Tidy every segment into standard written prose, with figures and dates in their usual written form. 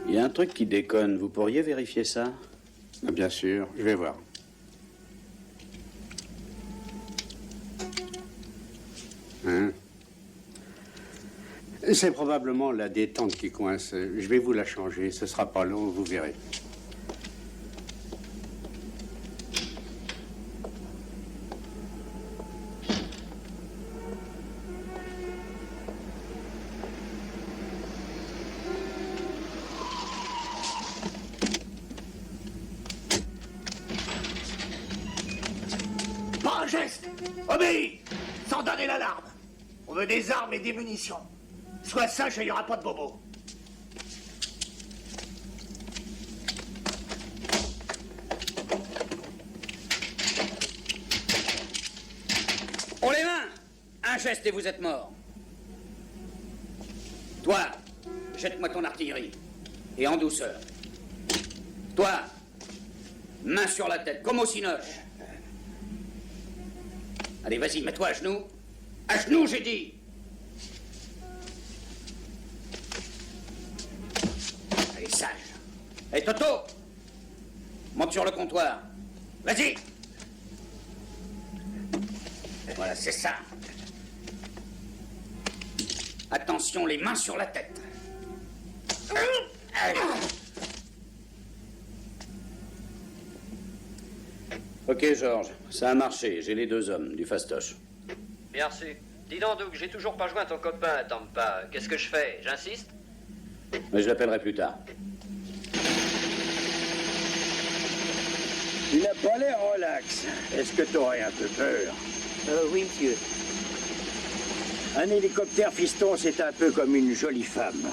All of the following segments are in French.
Il y a un truc qui déconne. Vous pourriez vérifier ça? Bien sûr, je vais voir. Hein? C'est probablement la détente qui coince. Je vais vous la changer. Ce sera pas long, vous verrez. Pas un geste! Obéis! Sans donner l'alarme! On veut des armes et des munitions. Sois sage et il n'y aura pas de bobo. On les mains! Un geste et vous êtes mort. Toi, jette-moi ton artillerie. Et en douceur. Toi, main sur la tête, comme au cinoche. Allez, vas-y, mets-toi à genoux. À genoux, j'ai dit. Allez, sage. Hé, Toto! Monte sur le comptoir. Vas-y! Voilà, c'est ça. Attention, les mains sur la tête. Allez. Ok, Georges, ça a marché. J'ai les 2 hommes, du fastoche. Merci. Dis donc, Doug, j'ai toujours pas joint ton copain à Tampa. Qu'est-ce que je fais? J'insiste? Mais je l'appellerai plus tard. Il n'a pas l'air relax. Est-ce que tu aurais un peu peur? Oui, monsieur. Un hélicoptère fiston, c'est un peu comme une jolie femme.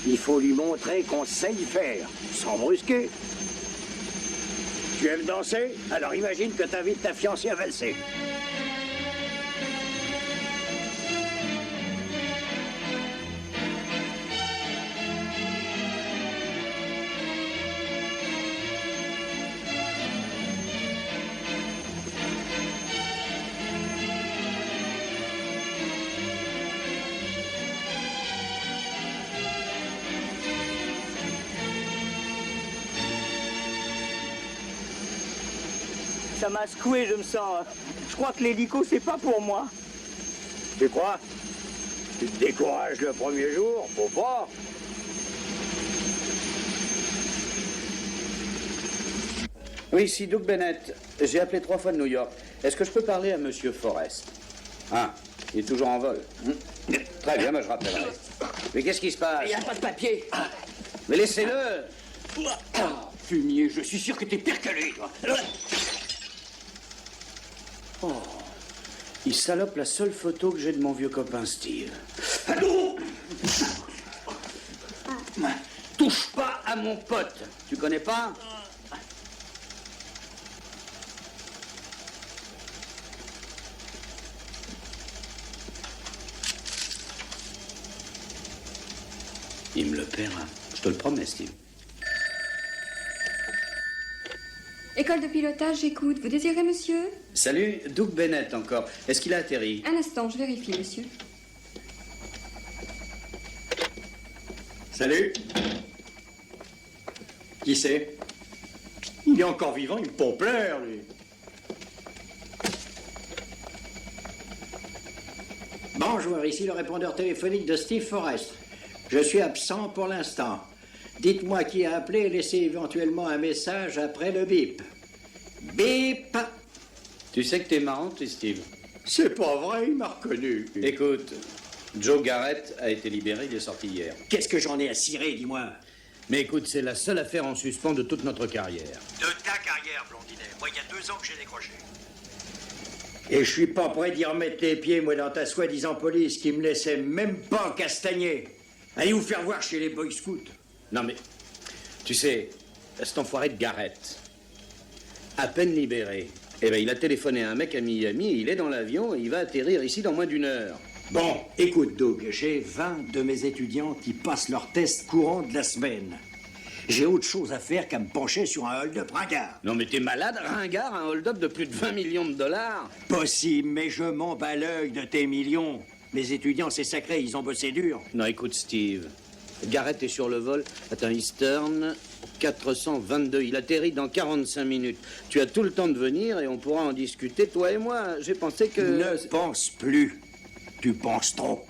Il faut lui montrer qu'on sait y faire, sans brusquer. Tu aimes danser? Alors imagine que t'invites ta fiancée à valser. Ça m'a secoué, je me sens. Je crois que l'hélico, c'est pas pour moi. Tu crois? Tu te décourages le premier jour? Faut pas. Oui, ici Doug Bennett. J'ai appelé 3 fois de New York. Est-ce que je peux parler à Monsieur Forrest? Ah, il est toujours en vol. Très bien, moi je rappellerai. Mais qu'est-ce qui se passe? Il n'y a pas de papier. Mais laissez-le! Fumier, je suis sûr que t'es percalé, toi. Oh, il salope la seule photo que j'ai de mon vieux copain Steve. Touche pas à mon pote. Tu connais pas? Il me le paiera. Je te le promets, Steve. École de pilotage, j'écoute. Vous désirez, monsieur? Salut, Doug Bennett encore. Est-ce qu'il a atterri? Un instant, je vérifie, monsieur. Salut. Qui c'est? Il est encore vivant, il me pompe l'air, lui. Bonjour, ici le répondeur téléphonique de Steve Forrest. Je suis absent pour l'instant. Dites-moi qui a appelé et laissez éventuellement un message après le bip. Bip! Tu sais que t'es marrant, tu, Steve? C'est pas vrai, il m'a reconnu. Écoute, Joe Garrett a été libéré, il est sorti hier. Qu'est-ce que j'en ai à cirer, dis-moi? Mais écoute, c'est la seule affaire en suspens de toute notre carrière. De ta carrière, Blondinet. Moi, il y a 2 ans que j'ai décroché. Et je suis pas prêt d'y remettre les pieds, moi, dans ta soi-disant police qui me laissait même pas castagner. Allez vous faire voir chez les Boy Scouts. Non mais, tu sais, cet enfoiré de Garrett, à peine libéré, eh ben il a téléphoné à un mec à Miami, il est dans l'avion et il va atterrir ici dans moins d'1 heure. Bon, écoute, Doug, j'ai 20 de mes étudiants qui passent leur test courant de la semaine. J'ai autre chose à faire qu'à me pencher sur un hold-up ringard. Non mais t'es malade, ringard, un hold-up de plus de 20 millions de dollars? Possible, mais je m'en bats l'œil de tes millions. Mes étudiants, c'est sacré, ils ont bossé dur. Non, écoute, Steve, Garrett est sur le vol. Attends, Eastern 422. Il atterrit dans 45 minutes. Tu as tout le temps de venir et on pourra en discuter, toi et moi. J'ai pensé que... Ne pense plus. Tu penses trop.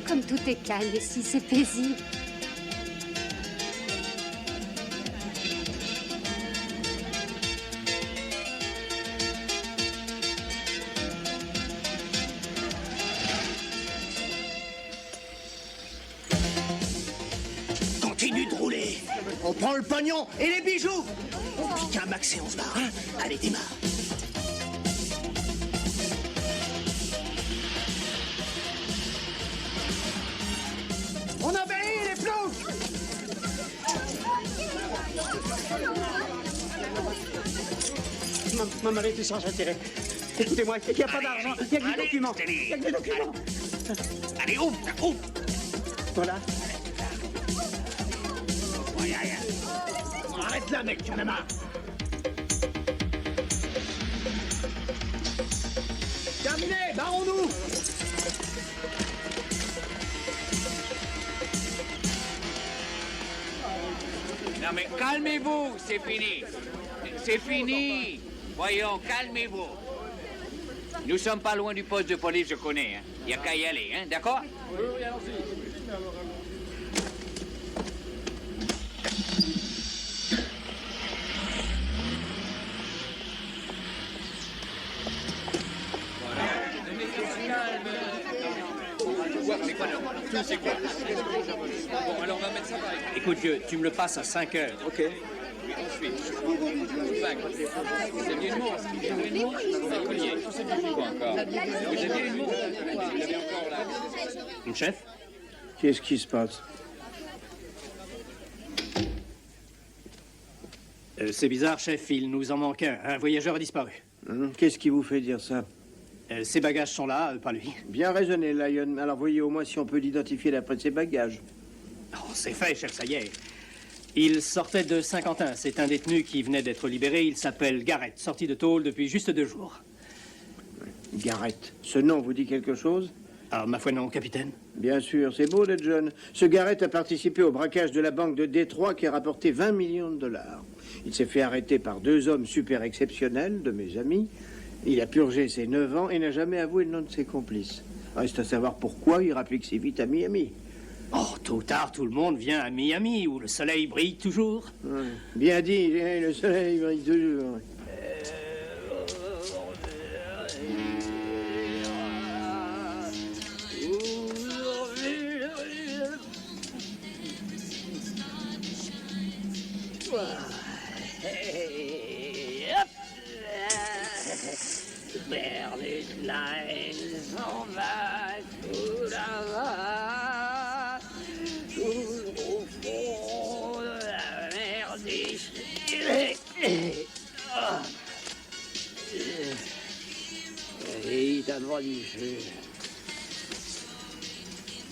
Comme tout est calme ici, c'est paisible. Continue de rouler. On prend le pognon et les bijoux. On pique un max et on se barre, hein? Allez, démarre. On obéit, les ploucs! Maman était sans intérêt. Écoutez-moi, il n'y a pas d'argent, il y a que des documents. Il y a que des documents. Allez, ouvre, ouvre! Voilà. Arrête là, mec, tu en as marre. Terminé, barrons-nous! Non mais calmez-vous, c'est fini. C'est fini. Voyons, calmez-vous. Nous sommes pas loin du poste de police, je connais. Il n'y a qu'à y aller, hein, d'accord? Oui, allons-y. C'est quoi? Bon, alors on va mettre ça par exemple. Écoute, vieux, tu me le passes à 5 heures. Ok. Ensuite, vous aviez une montre. Vous aviez une montre? Un collier. Quoi encore? Vous aviez une montre. Vous l'avez encore là. Mon chef? Qu'est-ce qui se passe? C'est bizarre, chef, il nous en manque un. Un voyageur a disparu. Qu'est-ce qui vous fait dire ça? Ses bagages sont là, pas lui. Bien raisonné, Lyon. Alors voyez au moins si on peut l'identifier d'après ses bagages. Oh, c'est fait, chef, ça y est. Il sortait de Saint-Quentin. C'est un détenu qui venait d'être libéré. Il s'appelle Garrett, sorti de tôle depuis juste 2 jours. Garrett. Ce nom vous dit quelque chose? Ah, ma foi non, capitaine. Bien sûr, c'est beau d'être jeune. Ce Garrett a participé au braquage de la banque de Détroit qui a rapporté 20 millions de dollars. Il s'est fait arrêter par 2 hommes super exceptionnels, de mes amis. Il a purgé ses 9 ans et n'a jamais avoué le nom de ses complices. Reste à savoir pourquoi il rapplique si vite à Miami. Oh, tôt ou tard, tout le monde vient à Miami, où le soleil brille toujours. Ouais. Bien dit, le soleil brille toujours. Berlitz s'en va tout là-bas, tout au fond de la mer déchirée. Il t'a pas dit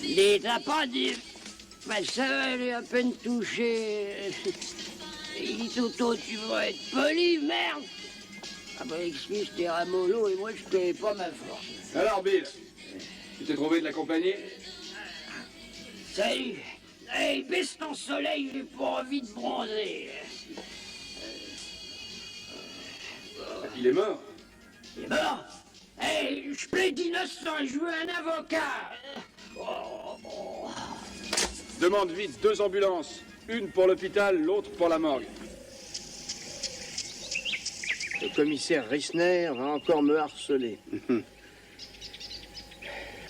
il t'a pas dit. Ben ça va lui à peine toucher. Il dit Toto, tu vas être poli, merde. Ah bah excuse, t'es ramollo et moi je connais pas ma force. Alors Bill, tu t'es trouvé de la compagnie? Salut. Hey, baisse ton soleil, j'ai pas envie de bronzer. Il est mort. Il est mort? Hey, je plaide innocent, je veux un avocat. Demande vite 2 ambulances. Une pour l'hôpital, l'autre pour la morgue. Le commissaire Rissner va encore me harceler.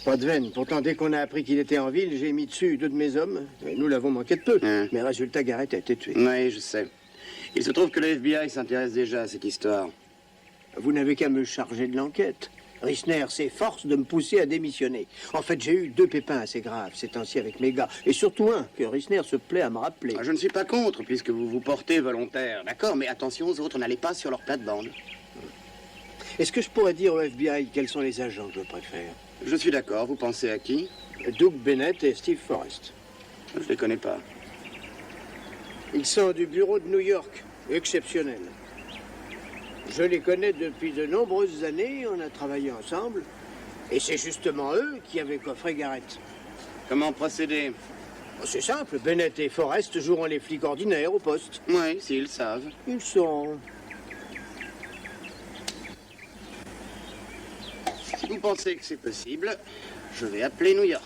Pas de veine. Pourtant, dès qu'on a appris qu'il était en ville, j'ai mis dessus 2 de mes hommes. Et nous l'avons manqué de peu. Mais résultat, Garrett a été tué. Oui, je sais. Il se trouve que le FBI s'intéresse déjà à cette histoire. Vous n'avez qu'à me charger de l'enquête. Rissner s'efforce de me pousser à démissionner. En fait, j'ai eu 2 pépins assez graves ces temps-ci avec mes gars. Et surtout un que Rissner se plaît à me rappeler. Je ne suis pas contre, puisque vous vous portez volontaire. D'accord, mais attention aux autres, n'allez pas sur leur plate-bande. Est-ce que je pourrais dire au FBI quels sont les agents que je préfère? Je suis d'accord. Vous pensez à qui? Doug Bennett et Steve Forrest. Je ne les connais pas. Ils sont du bureau de New York. Exceptionnels. Je les connais depuis de nombreuses années. On a travaillé ensemble. Et c'est justement eux qui avaient coffré Garrett. Comment procéder? C'est simple. Bennett et Forrest joueront les flics ordinaires au poste. Oui, s'ils savent. Ils sauront. Si vous pensez que c'est possible, je vais appeler New York.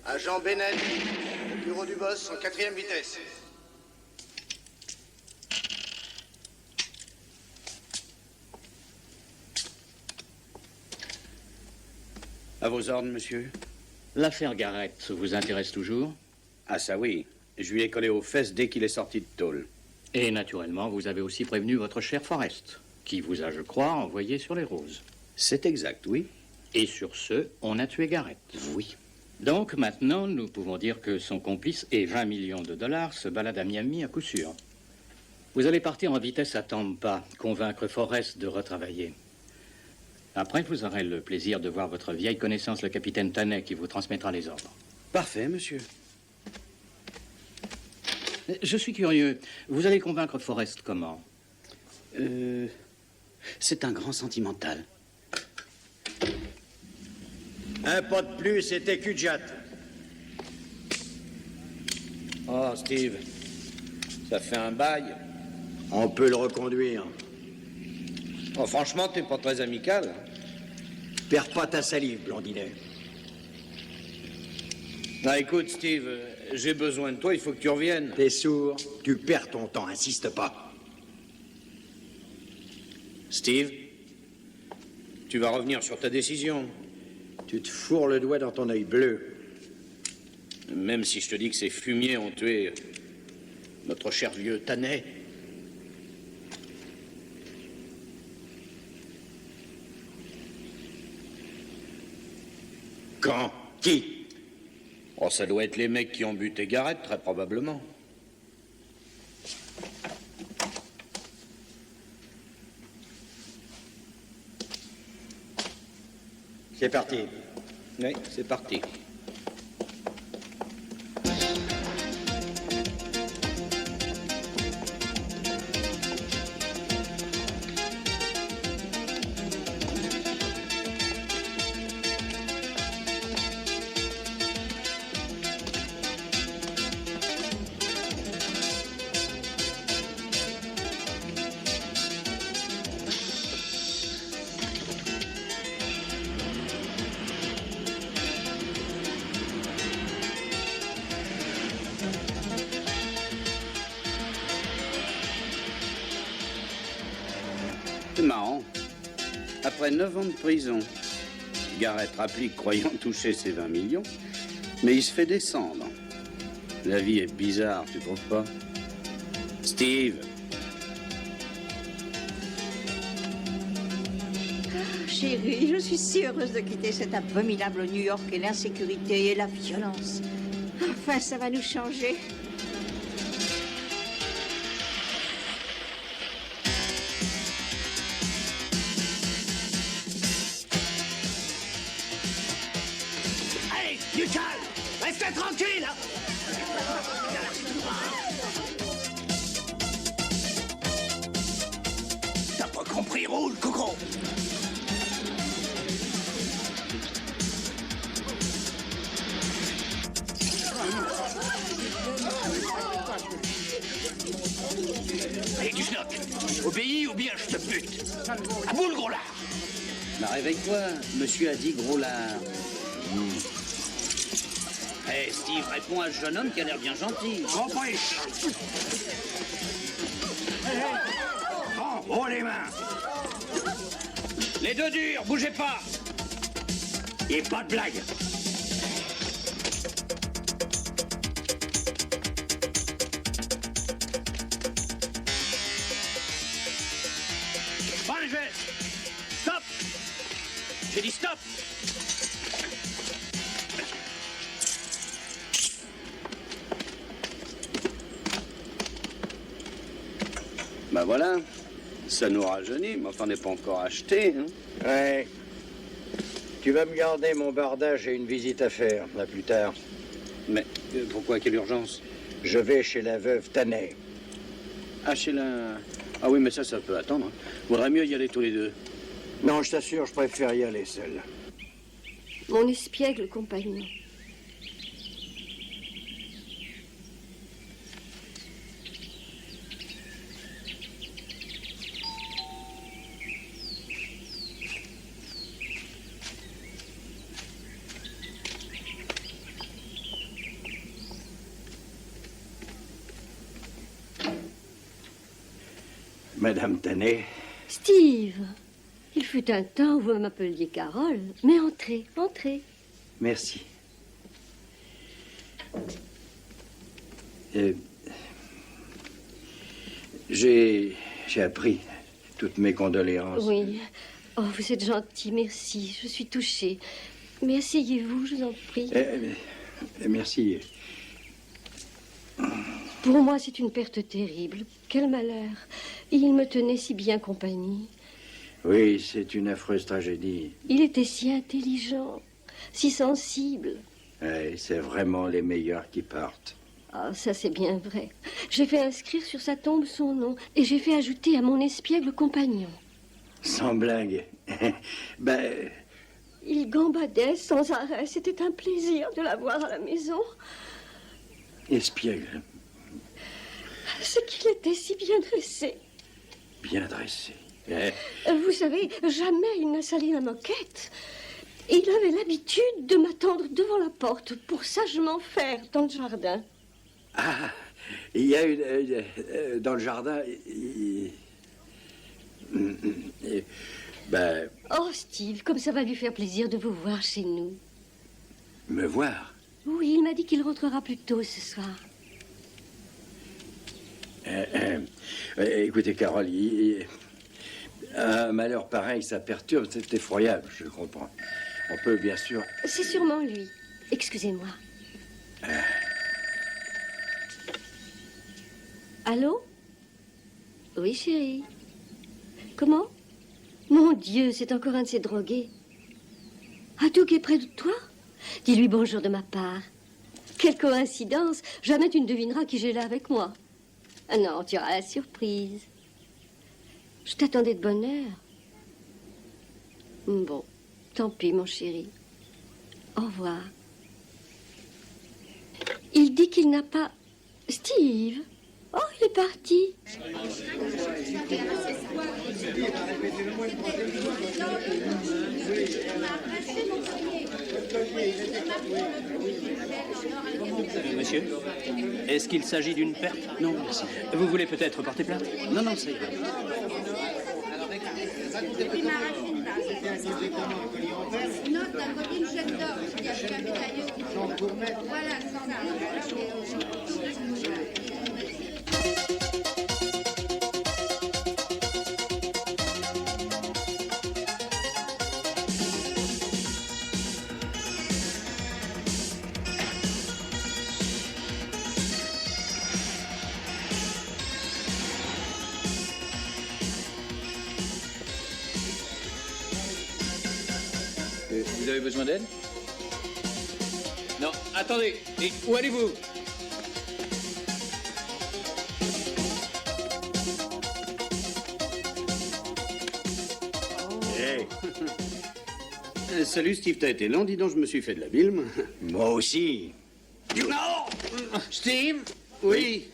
Agent Bennett, au bureau du boss en 4e vitesse. À vos ordres, monsieur. L'affaire Garrett vous intéresse toujours? Ah ça oui. Je lui ai collé aux fesses dès qu'il est sorti de tôle. Et naturellement, vous avez aussi prévenu votre cher Forrest, qui vous a, je crois, envoyé sur les roses. C'est exact, oui. Et sur ce, on a tué Garrett. Oui. Donc maintenant, nous pouvons dire que son complice et 20 millions de dollars se baladent à Miami à coup sûr. Vous allez partir en vitesse à Tampa, convaincre Forrest de retravailler. Après, vous aurez le plaisir de voir votre vieille connaissance, le capitaine Tanet, qui vous transmettra les ordres. Parfait, monsieur. Je suis curieux. Vous allez convaincre Forrest comment? C'est un grand sentimental. Un pas de plus, c'était Cujat. Oh, Steve, ça fait un bail. On peut le reconduire. Oh, franchement, t'es pas très amical. Perds pas ta salive, Blondinet. Ah, écoute, Steve, j'ai besoin de toi, il faut que tu reviennes. T'es sourd, tu perds ton temps, insiste pas. Steve, tu vas revenir sur ta décision. Tu te fourres le doigt dans ton œil bleu. Même si je te dis que ces fumiers ont tué notre cher vieux Tanet. Quand? Qui? Oh, ça doit être les mecs qui ont buté Garrett, très probablement. C'est parti. Oui, c'est parti. C'est marrant. Après 9 ans de prison, Garrett rapplique croyant toucher ses 20 millions, mais il se fait descendre. La vie est bizarre, tu trouves pas? Steve. Chérie, je suis si heureuse de quitter cet abominable New York et l'insécurité et la violence. Enfin, ça va nous changer. Allez, du calme! Restez tranquille! T'as pas compris, roule, coco! obéis ou bien je te bute. À bout le gros lard. Bah, réveille-toi, monsieur a dit gros lard. Hé, Steve, réponds à ce jeune homme qui a l'air bien gentil. Compris. Bon, haut les mains. Les deux durs, bougez pas. Et pas de blague. Prends le geste. Stop. J'ai dit stop. Bah voilà, ça nous rajeunit, mais enfin on n'est pas encore acheté. Hein. Ouais. Tu vas me garder mon bardage, j'ai une visite à faire, là plus tard. Mais pourquoi, quelle urgence? Je vais chez la veuve Tanet. Ah, chez la... Ah oui, mais ça peut attendre. Hein. Vaudrait mieux y aller tous les deux. Non, je t'assure, je préfère y aller seul. Mon espiègle compagnon. Madame Tanet. Steve, il fut un temps où vous m'appeliez Carole. Mais entrez, entrez. Merci. J'ai appris toutes mes condoléances. Oui. Oh, vous êtes gentil, merci. Je suis touchée. Mais asseyez-vous, je vous en prie. Merci. Pour moi, c'est une perte terrible. Quel malheur. Il me tenait si bien compagnie. Oui, c'est une affreuse tragédie. Il était si intelligent, si sensible. Oui, c'est vraiment les meilleurs qui partent. Ah, ça c'est bien vrai. J'ai fait inscrire sur sa tombe son nom et j'ai fait ajouter à mon espiègle compagnon. Sans blague. Ben... Il gambadait sans arrêt. C'était un plaisir de l'avoir à la maison. Espiègle. C'est qu'il était si bien dressé. Bien dressé. Vous savez, jamais il n'a sali la moquette. Il avait l'habitude de m'attendre devant la porte pour sagement faire dans le jardin. Ah, il y a une... dans le jardin... Ben... Oh, Steve, comme ça va lui faire plaisir de vous voir chez nous. Me voir? Oui, il m'a dit qu'il rentrera plus tôt ce soir. Écoutez, Carole, un malheur pareil, ça perturbe, c'est effroyable, je comprends. On peut, bien sûr... C'est sûrement lui. Excusez-moi. Allô? Oui, chérie. Comment? Mon Dieu, c'est encore un de ces drogués. Adouk est près de toi? Dis-lui bonjour de ma part. Quelle coïncidence. Jamais tu ne devineras qui j'ai là avec moi. Ah non, tu auras la surprise. Je t'attendais de bonne heure. Bon, tant pis, mon chéri. Au revoir. Il dit qu'il n'a pas... Steve? Oh, il est parti. Monsieur, est-ce qu'il s'agit d'une perte? Non, merci. Vous voulez peut-être porter plainte? Non, non, c'est... Vous avez besoin d'aide? Non, attendez. Et où allez-vous? Hey. Salut Steve, t'as été lent, dis donc, je me suis fait de la bile. Moi aussi. Non! Steve? Oui.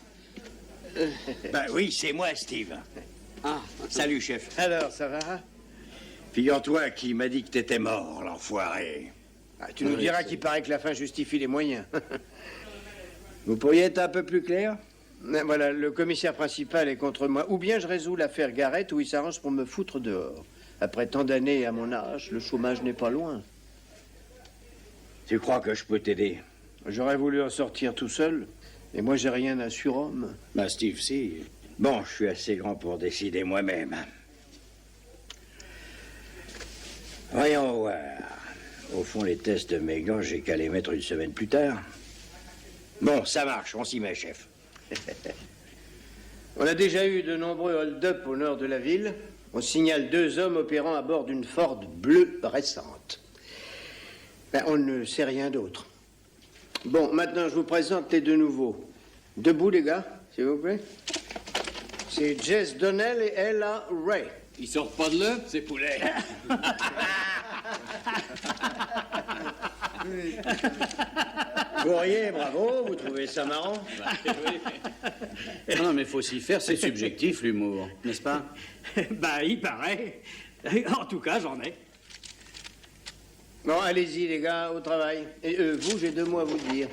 Ben oui, c'est moi, Steve. Ah, salut, chef. Alors, ça va? Figure-toi qu'il m'a dit que t'étais mort, l'enfoiré. Ah, tu nous diras qu'il paraît que la fin justifie les moyens. Vous pourriez être un peu plus clair? Voilà, le commissaire principal est contre moi. Ou bien je résous l'affaire Garrett, ou il s'arrange pour me foutre dehors. Après tant d'années à mon âge, le chômage n'est pas loin. Tu crois que je peux t'aider? J'aurais voulu en sortir tout seul, mais moi j'ai rien à surhomme. Bah, Steve, si. Bon, je suis assez grand pour décider moi-même. Voyons voir. Au fond, les tests de mes gants, j'ai qu'à les mettre une semaine plus tard. Bon, ça marche, on s'y met, chef. On a déjà eu de nombreux hold-up au nord de la ville. On signale 2 hommes opérant à bord d'une Ford bleue récente. Ben, on ne sait rien d'autre. Bon, maintenant, je vous présente les 2 nouveaux. Debout, les gars, s'il vous plaît. C'est Jess Donnell et Ella Ray. Ils sortent pas de là, ces poulets. Courrier, bravo, vous trouvez ça marrant? Non, mais faut s'y faire, c'est subjectif, l'humour, n'est-ce pas? Bah, il paraît. En tout cas, j'en ai. Bon, allez-y, les gars, au travail. Et vous, j'ai 2 mots à vous dire.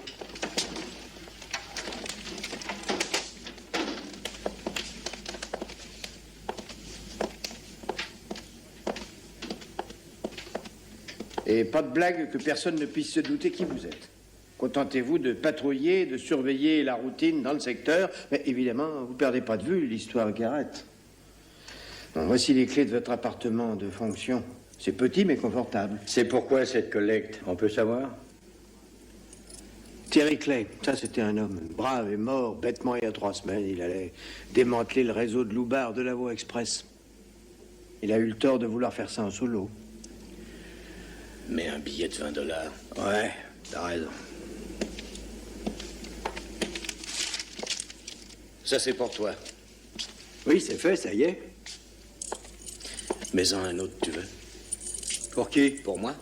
Et pas de blague que personne ne puisse se douter qui vous êtes. Contentez-vous de patrouiller, de surveiller la routine dans le secteur. Mais évidemment, vous ne perdez pas de vue l'histoire Garrett. Bon, voici les clés de votre appartement de fonction. C'est petit mais confortable. C'est pourquoi cette collecte, on peut savoir? Terry Clay, ça c'était un homme brave et mort bêtement il y a 3 semaines. Il allait démanteler le réseau de loupards de la Voie Express. Il a eu le tort de vouloir faire ça en solo. Mais un billet de $20. Ouais, t'as raison. Ça, c'est pour toi. Oui, c'est fait, ça y est. Mais en un autre, tu veux? Pour qui? Pour moi?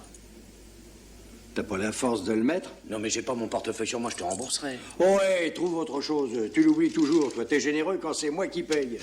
T'as pas la force de le mettre? Non, mais j'ai pas mon portefeuille sur moi, je te rembourserai. Ouais, trouve autre chose. Tu l'oublies toujours, toi. T'es généreux quand c'est moi qui paye.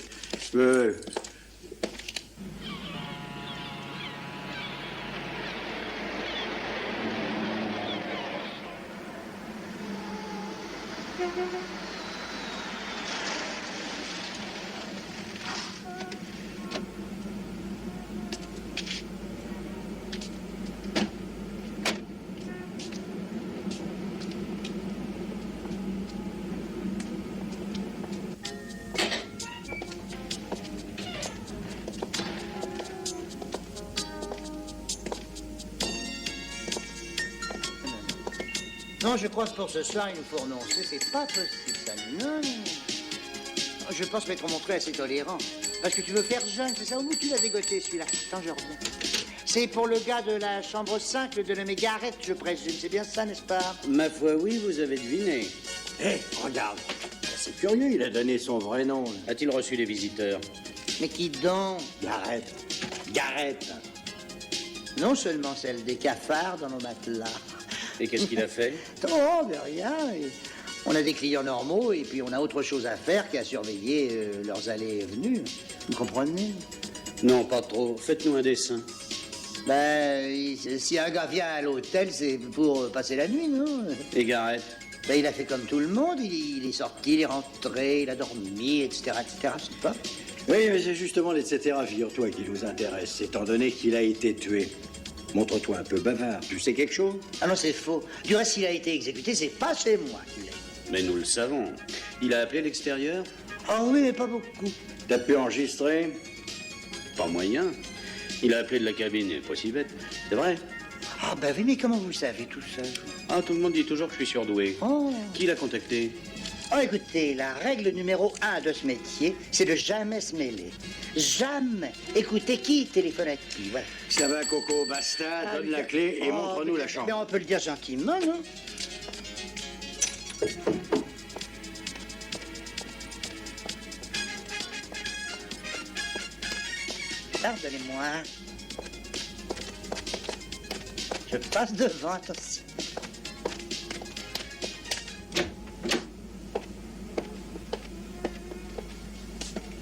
Non, je crois que pour ce soir, il nous faut renoncer. C'est pas possible, ça. Non, non. Je pense m'être montré assez tolérant. Parce que tu veux faire jeune, c'est ça? Où tu l'as dégoté, celui-là? Attends, je reviens. C'est pour le gars de la chambre 5, le dénommé Garrett, je présume. C'est bien ça, n'est-ce pas? Ma foi, oui, vous avez deviné. Hé, regarde. C'est curieux, il a donné son vrai nom. A-t-il reçu des visiteurs? Mais qui donc? Garrett. Garrett. Non seulement celle des cafards dans nos matelas. Et qu'est-ce qu'il a fait? Oh, de rien. On a des clients normaux et puis on a autre chose à faire qu'à surveiller leurs allées et venues. Vous comprenez? Non, pas trop. Faites-nous un dessin. Ben, si un gars vient à l'hôtel, c'est pour passer la nuit, non? Et Garrett? Ben, il a fait comme tout le monde. Il est sorti, il est rentré, il a dormi, etc., etc., je sais pas. Oui, mais c'est justement l'etc. Figure-toi qui nous intéresse, étant donné qu'il a été tué. Montre-toi un peu bavard. Tu sais quelque chose? Ah non, c'est faux. Du reste, s'il a été exécuté, c'est pas chez moi qu'il est. Mais nous le savons. Il a appelé l'extérieur? Ah oui, mais pas beaucoup. T'as pu enregistrer? Pas moyen. Il a appelé de la cabine, il est pas si bête. C'est vrai? Ah ben oui, mais comment vous savez tout ça? Ah, tout le monde dit toujours que je suis surdoué. Oh. Qui l'a contacté? Oh, écoutez, la règle numéro 1 de ce métier, c'est de jamais se mêler. Jamais. Écoutez, qui téléphone à qui, voilà. Ça va, Coco, basta, donne la clé et montre-nous la chambre. Mais on peut le dire gentiment, non? Pardonnez-moi. Je passe devant, attention.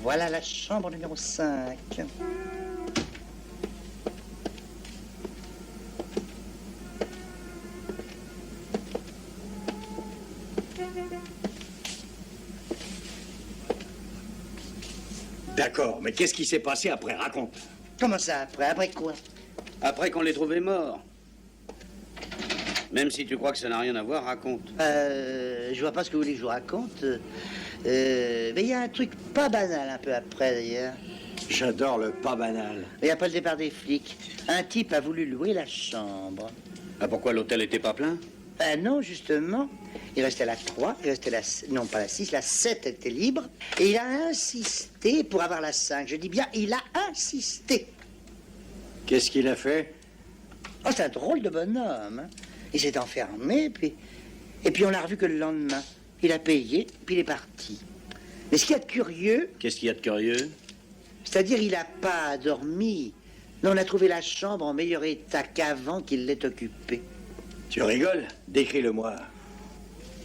Voilà la chambre numéro 5. D'accord, mais qu'est-ce qui s'est passé après? Raconte. Comment ça après? Après quoi? Après qu'on l'ait trouvé mort. Même si tu crois que ça n'a rien à voir, raconte. Je vois pas ce que vous voulez que je vous raconte. Mais il y a un truc pas banal un peu après d'ailleurs. J'adore le pas banal. Il n'y a pas le départ des flics. Un type a voulu louer la chambre. Ah, pourquoi l'hôtel était pas plein? Non, justement. Il restait la 3, il restait la... Non, pas la 6, la 7 était libre. Et il a insisté pour avoir la 5. Je dis bien, il a insisté. Qu'est-ce qu'il a fait? Oh, c'est un drôle de bonhomme. Hein. Il s'est enfermé, et puis on l'a revu que le lendemain. Il a payé, puis il est parti. Mais ce qu'il y a de curieux... Qu'est-ce qu'il y a de curieux? C'est-à-dire, il n'a pas dormi. Non, on a trouvé la chambre en meilleur état qu'avant qu'il l'ait occupée. Tu rigoles? Décris-le-moi.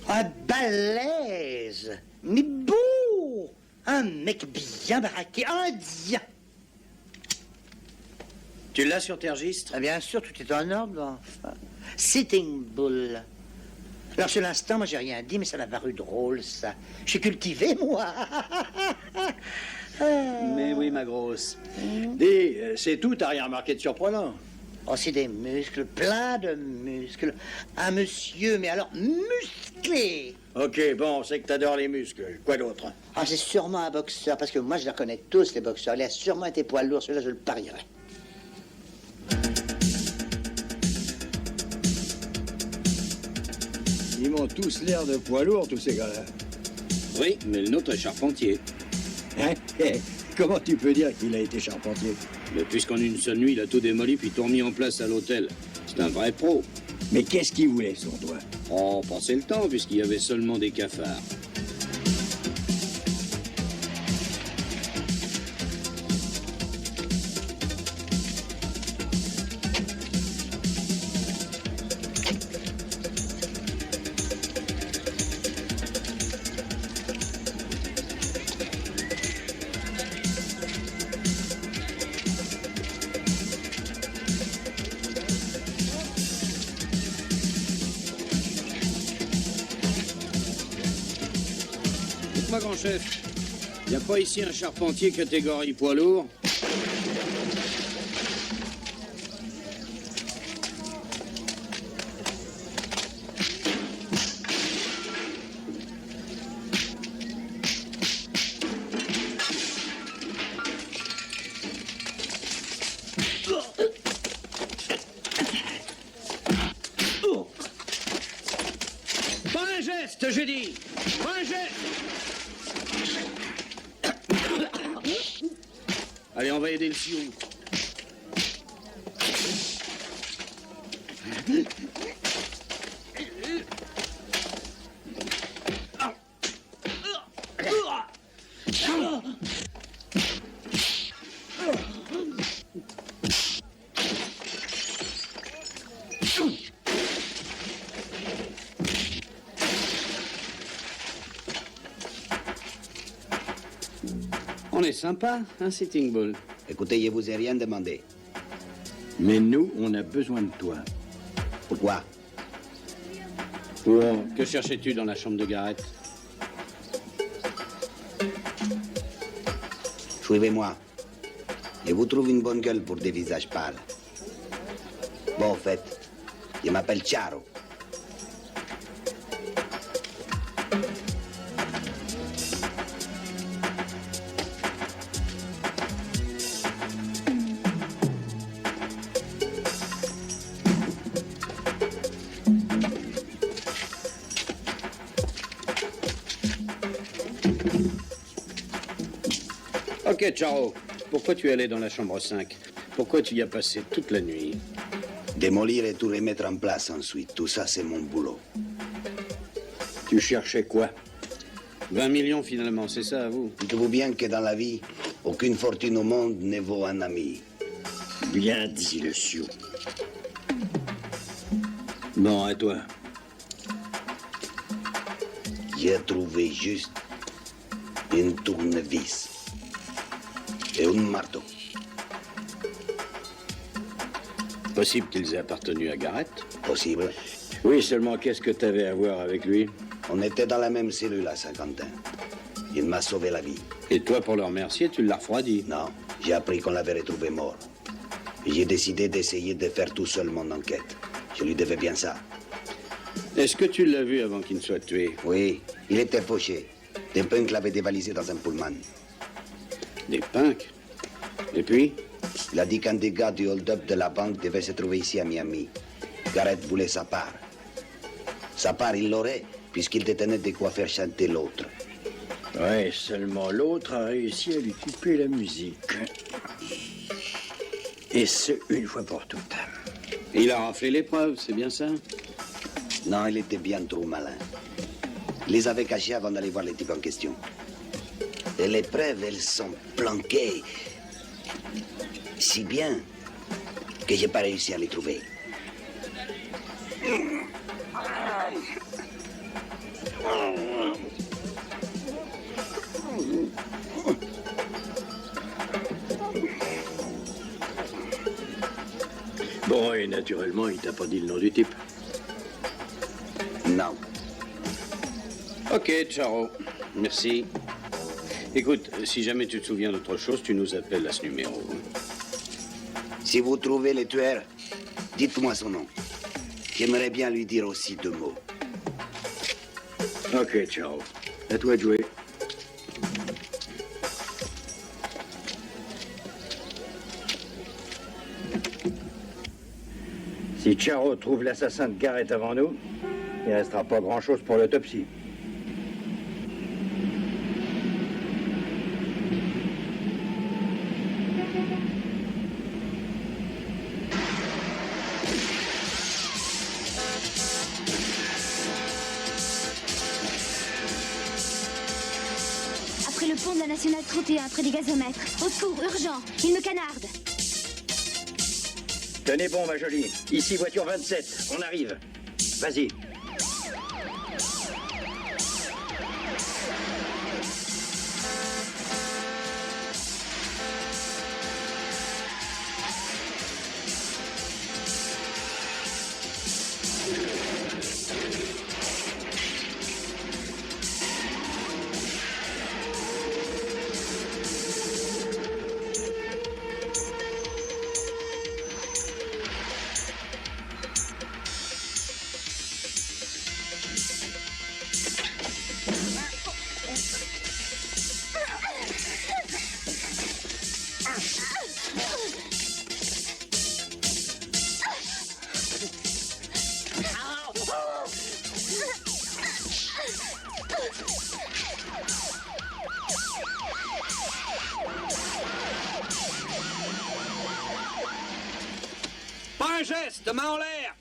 Un balèze, mais beau. Un mec bien baraqué, indien. Tu l'as sur tes registres? Ah, bien sûr, tout est en ordre, enfin. Sitting Bull. Alors, sur l'instant, moi, j'ai rien dit, mais ça m'a paru drôle, ça. Je suis cultivé, moi. Mais oui, ma grosse. Dis, c'est tout, t'as rien remarqué de surprenant? Oh, c'est des muscles, plein de muscles. Un monsieur, mais alors musclé. Ok, bon, c'est que t'adores les muscles. Quoi d'autre? Ah, c'est sûrement un boxeur, parce que moi, je les reconnais tous, les boxeurs. Il a sûrement été poids lourd, celui-là, je le parierais. Ils m'ont tous l'air de poids lourd, tous ces gars-là. Oui, mais le nôtre est charpentier. Hein? Comment tu peux dire qu'il a été charpentier? Mais puisqu'en une seule nuit, il a tout démoli puis tout remis en place à l'hôtel. C'est un vrai pro. Mais qu'est-ce qu'il voulait, sur toi? Oh, passez le temps, puisqu'il y avait seulement des cafards. Dites-moi, grand chef, il n'y a pas ici un charpentier catégorie poids lourd? Pas un geste, j'ai dit. Pas un geste. Allez, on va aider le sioux. On est sympa, hein, Sitting Bull? Écoutez, je vous ai rien demandé. Mais nous, on a besoin de toi. Pourquoi? Que cherchais-tu dans la chambre de Garrett? Suivez-moi. Je vous trouve une bonne gueule pour des visages pâles. Bon, au fait, je m'appelle Charo. Ok, Charo, pourquoi tu es allé dans la chambre 5? Pourquoi tu y as passé toute la nuit? Démolir et tout remettre en place ensuite. Tout ça, c'est mon boulot. Tu cherchais quoi? 20 millions finalement, c'est ça à vous? Dites-vous bien que dans la vie, aucune fortune au monde ne vaut un ami. Bien dit, le sioux. Bon, à toi. J'ai trouvé juste une tournevis. et un marteau. Possible qu'ils aient appartenu à Garrett? Possible. Oui, seulement qu'est-ce que t'avais à voir avec lui? On était dans la même cellule à Saint-Quentin. Il m'a sauvé la vie. Et toi, pour le remercier, tu l'as refroidi? Non, j'ai appris qu'on l'avait retrouvé mort. Et j'ai décidé d'essayer de faire tout seul mon enquête. Je lui devais bien ça. Est-ce que tu l'as vu avant qu'il ne soit tué? Oui, il était fauché. Des punks l'avaient dévalisé dans un pullman. Des punks? Et puis? Il a dit qu'un des gars du hold-up de la banque devait se trouver ici à Miami. Garrett voulait sa part. Sa part, il l'aurait, puisqu'il détenait de quoi faire chanter l'autre. Ouais, seulement l'autre a réussi à lui couper la musique. Et ce, une fois pour toutes. Il a raflé les preuves, c'est bien ça? Non, il était bien trop malin. Il les avait cachés avant d'aller voir les types en question. Et les preuves, elles sont planquées si bien que j'ai pas réussi à les trouver. Bon, et naturellement, il t'a pas dit le nom du type. Non. Ok, Charo. Merci. Écoute, si jamais tu te souviens d'autre chose, tu nous appelles à ce numéro. Si vous trouvez le tueur, dites-moi son nom. J'aimerais bien lui dire aussi 2 mots. Ok, ciao. À toi de jouer. Si Charo trouve l'assassin de Garrett avant nous, il ne restera pas grand-chose pour l'autopsie. Après le pont de la Nationale 31, près des gazomètres. Au secours, urgent. Il me canarde. Tenez bon, ma jolie. Ici, voiture 27. On arrive. Vas-y. Pas un geste, main en l'air.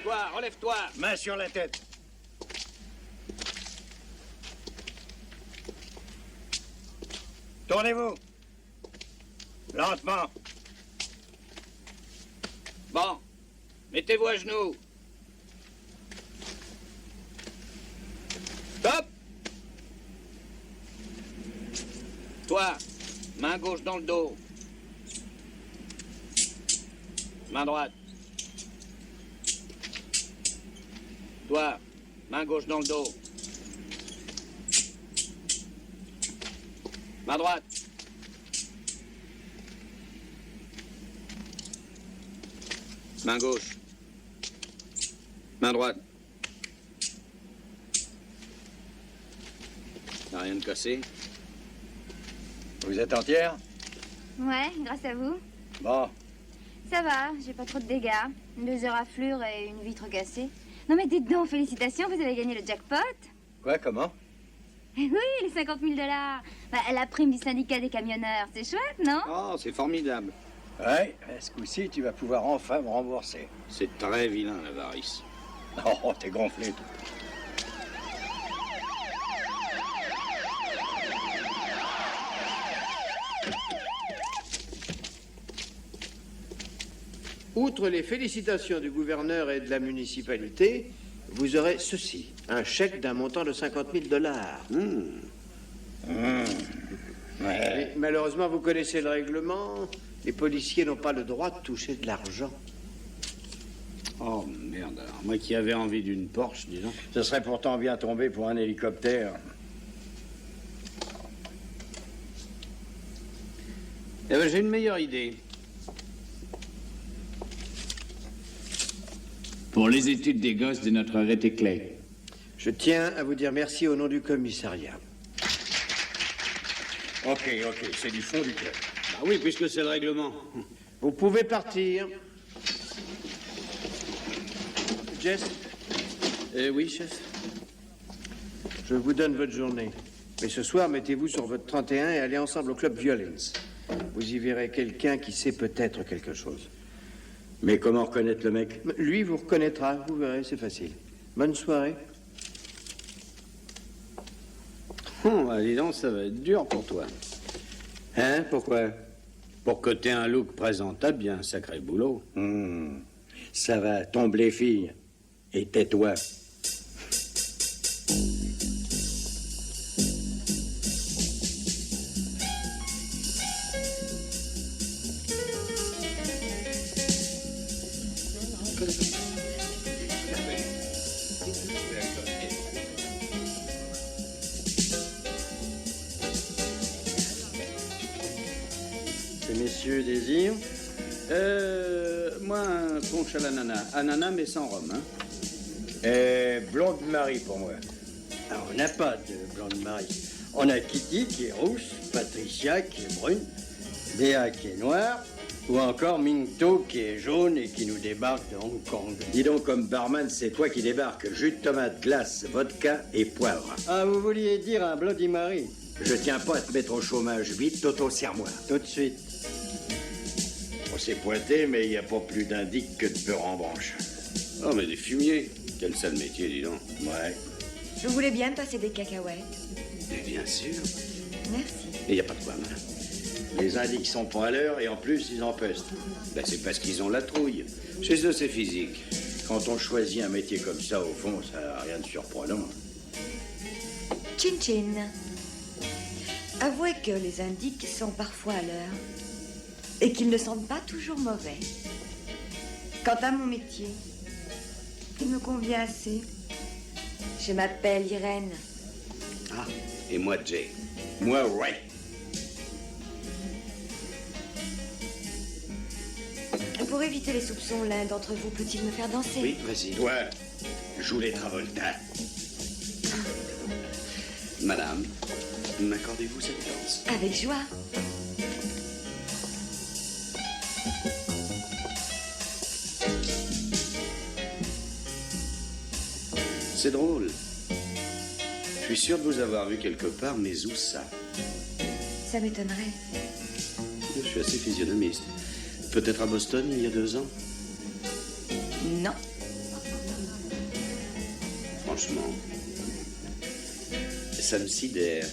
Toi, relève-toi. Main sur la tête. Tournez-vous. Lentement. Bon, mettez-vous à genoux. Stop. Toi, main gauche dans le dos. Main droite. Toi, main gauche dans le dos. Main droite. Main gauche. Main droite. T'as rien de cassé? Vous êtes entière? Ouais, grâce à vous. Bon. Ça va, j'ai pas trop de dégâts. 2 éraflures et une vitre cassée. Non mais dites donc, félicitations, vous avez gagné le jackpot. Quoi, comment? Eh oui, les 50 000 $. Bah, la prime du syndicat des camionneurs, c'est chouette, non? Oh, c'est formidable. Ouais, ce coup-ci, tu vas pouvoir enfin me rembourser. C'est très vilain, l'avarice. Oh, t'es gonflé, toi. Outre les félicitations du gouverneur et de la municipalité, vous aurez ceci, un chèque d'un montant de 50 000 $. Mais malheureusement, vous connaissez le règlement. Les policiers n'ont pas le droit de toucher de l'argent. Oh merde, alors moi qui avais envie d'une Porsche, dis donc. Ce serait pourtant bien tombé pour un hélicoptère. Eh ben, j'ai une meilleure idée. Pour les études des gosses de notre arrêté clé. Je tiens à vous dire merci au nom du commissariat. Ok, c'est du fond du cœur. Ah oui, puisque c'est le règlement. Vous pouvez partir. Jess? Oui, chef. Je vous donne votre journée. Mais ce soir, mettez-vous sur votre 31 et allez ensemble au club Violence. Vous y verrez quelqu'un qui sait peut-être quelque chose. Mais comment reconnaître le mec? Lui vous reconnaîtra, vous verrez, c'est facile. Bonne soirée. Oh, bah, dis donc, ça va être dur pour toi. Hein? Pourquoi? Pour que t'aies un look présentable, bien un sacré boulot. Ça va, tombe les filles. Et tais-toi. Ces messieurs désirent. Moi, un punch à l'ananas. Ananas, mais sans rhum, hein. Blonde Marie pour moi. Alors, on n'a pas de blonde Marie. On a Kitty qui est rousse, Patricia qui est brune, Béa qui est noire, ou encore Minto qui est jaune et qui nous débarque de Hong Kong. Dis donc, comme barman, c'est toi qui débarque. Jus de tomate, glace, vodka et poivre. Ah, vous vouliez dire un Bloody Mary? Je tiens pas à te mettre au chômage. Vite, Toto, serre-moi. Tout de suite. On s'est pointé, mais il n'y a pas plus d'indique que de peur en branche. Oh, mais des fumiers. Quel sale métier, dis donc. Ouais. Vous voulez bien me passer des cacahuètes? Mais bien sûr. Merci. Et y a pas de quoi, madame. Les indiques sont pas à l'heure et en plus, ils empestent. Ben, c'est parce qu'ils ont la trouille. Chez eux, c'est physique. Quand on choisit un métier comme ça, au fond, ça n'a rien de surprenant. Chin chin. Avouez que les indiques sont parfois à l'heure et qu'ils ne sont pas toujours mauvais. Quant à mon métier, il me convient assez. Je m'appelle Irène. Ah, et moi, Jay. Moi, Ray. Pour éviter les soupçons, l'un d'entre vous peut-il me faire danser? Oui, vas-y. Toi, joue les Travolta. Madame, m'accordez-vous cette danse? Avec joie. C'est drôle. Je suis sûr de vous avoir vu quelque part, mais où ça? Ça m'étonnerait. Je suis assez physionomiste. Peut-être à Boston, il y a 2 ans? Non. Franchement, ça me sidère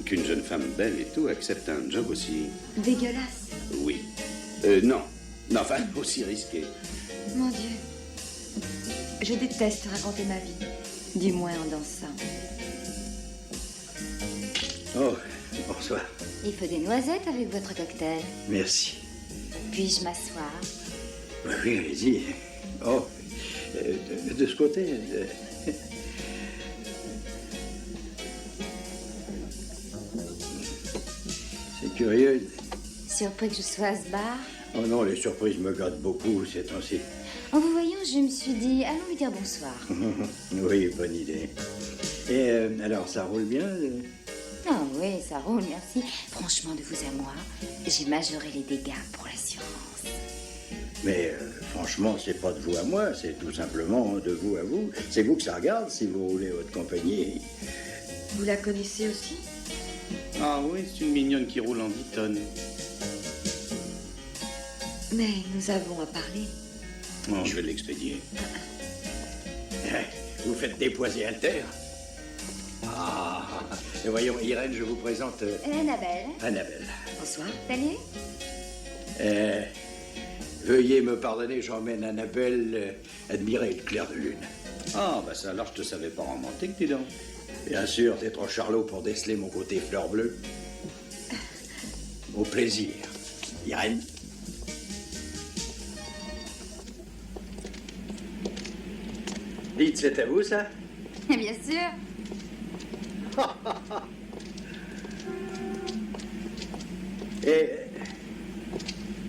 qu'une jeune femme belle et tout accepte un job aussi... Dégueulasse. Oui. Non. Non, enfin, aussi risqué. Mon Dieu. Je déteste raconter ma vie. Du moins en dansant. Oh, bonsoir. Il faut des noisettes avec votre cocktail. Merci. Puis-je m'asseoir? Oui, allez-y. Oh, de ce côté. C'est curieux. Surpris que je sois à ce bar? Oh non, les surprises me gâtent beaucoup ces temps-ci. En vous voyant, je me suis dit, allons lui dire bonsoir. Oui, bonne idée. Et alors, ça roule bien? Ah oui, ça roule, merci. Franchement, de vous à moi, j'ai majoré les dégâts pour l'assurance. Mais franchement, c'est pas de vous à moi, c'est tout simplement de vous à vous. C'est vous que ça regarde si vous roulez votre compagnie. Vous la connaissez aussi? Ah oui, c'est une mignonne qui roule en 10 tonnes. Mais nous avons à parler. Oh, je vais l'expédier. Vous faites dépoiser Alter? Ah, et voyons, Irène, je vous présente... Annabelle. Annabelle. Bonsoir. Salut. Veuillez me pardonner, j'emmène Annabelle admirer le clair de lune. Ah, bah ça, alors je te savais pas romantique, dis donc. Bien sûr, t'es trop charlot pour déceler mon côté fleur bleue. Au plaisir. Irène? Dites, c'est à vous, ça? Bien sûr. Et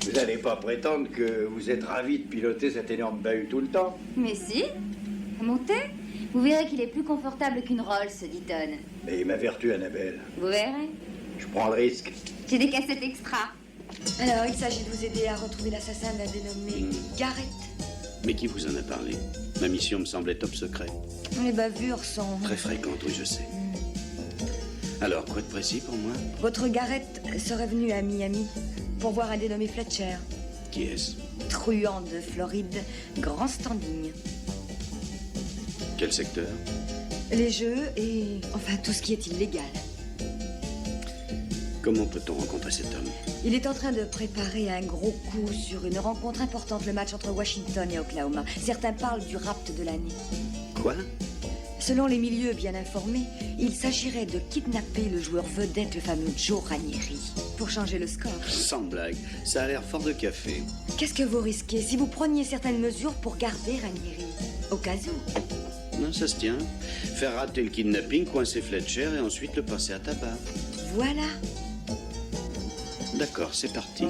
vous n'allez pas prétendre que vous êtes ravi de piloter cet énorme bahut tout le temps? Mais si. Montez. Vous verrez qu'il est plus confortable qu'une Rolls, dit-on. Mais ma vertu, Annabelle. Vous verrez. Je prends le risque. J'ai des cassettes extra. Alors, il s'agit de vous aider à retrouver l'assassin d'un dénommé Garrett. Mais qui vous en a parlé? Ma mission me semblait top secret. Les bavures sont... Très fréquentes, oui, je sais. Alors, quoi de précis pour moi? Votre Garrett serait venu à Miami pour voir un dénommé Fletcher. Qui est-ce? Truand de Floride, grand standing. Quel secteur? Les jeux et... enfin, tout ce qui est illégal. Comment peut-on rencontrer cet homme? Il est en train de préparer un gros coup sur une rencontre importante, le match entre Washington et Oklahoma. Certains parlent du rapt de l'année. Quoi? Selon les milieux bien informés, il s'agirait de kidnapper le joueur vedette, le fameux Joe Ranieri, pour changer le score. Sans blague, ça a l'air fort de café. Qu'est-ce que vous risquez si vous preniez certaines mesures pour garder Ranieri? Au cas où. Non, ça se tient. Faire rater le kidnapping, coincer Fletcher et ensuite le passer à tabac. Voilà. D'accord, c'est parti.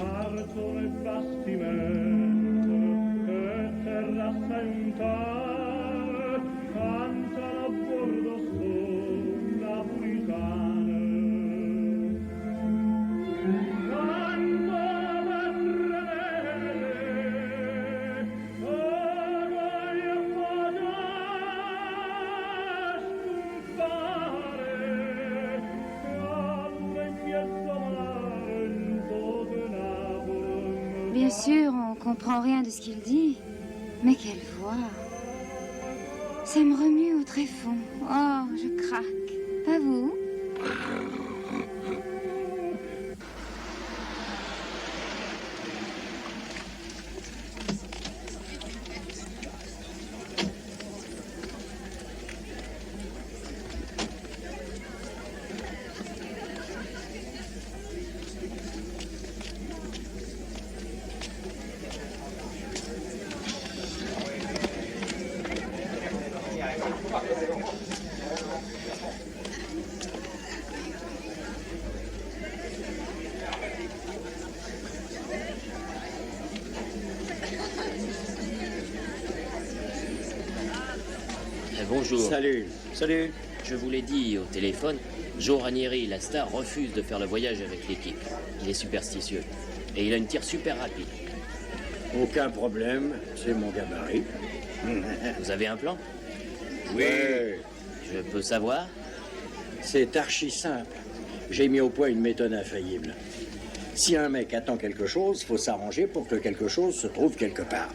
Bien sûr, on comprend rien de ce qu'il dit. Mais quelle voix. Ça me remue au tréfonds. Oh, je craque. Pas vous? Bonjour. Salut. Salut. Je vous l'ai dit au téléphone, Joe Ranieri, la star, refuse de faire le voyage avec l'équipe. Il est superstitieux. Et il a une tire super rapide. Aucun problème, c'est mon gabarit. Vous avez un plan? Oui. Je peux savoir? C'est archi simple. J'ai mis au point une méthode infaillible. Si un mec attend quelque chose, faut s'arranger pour que quelque chose se trouve quelque part.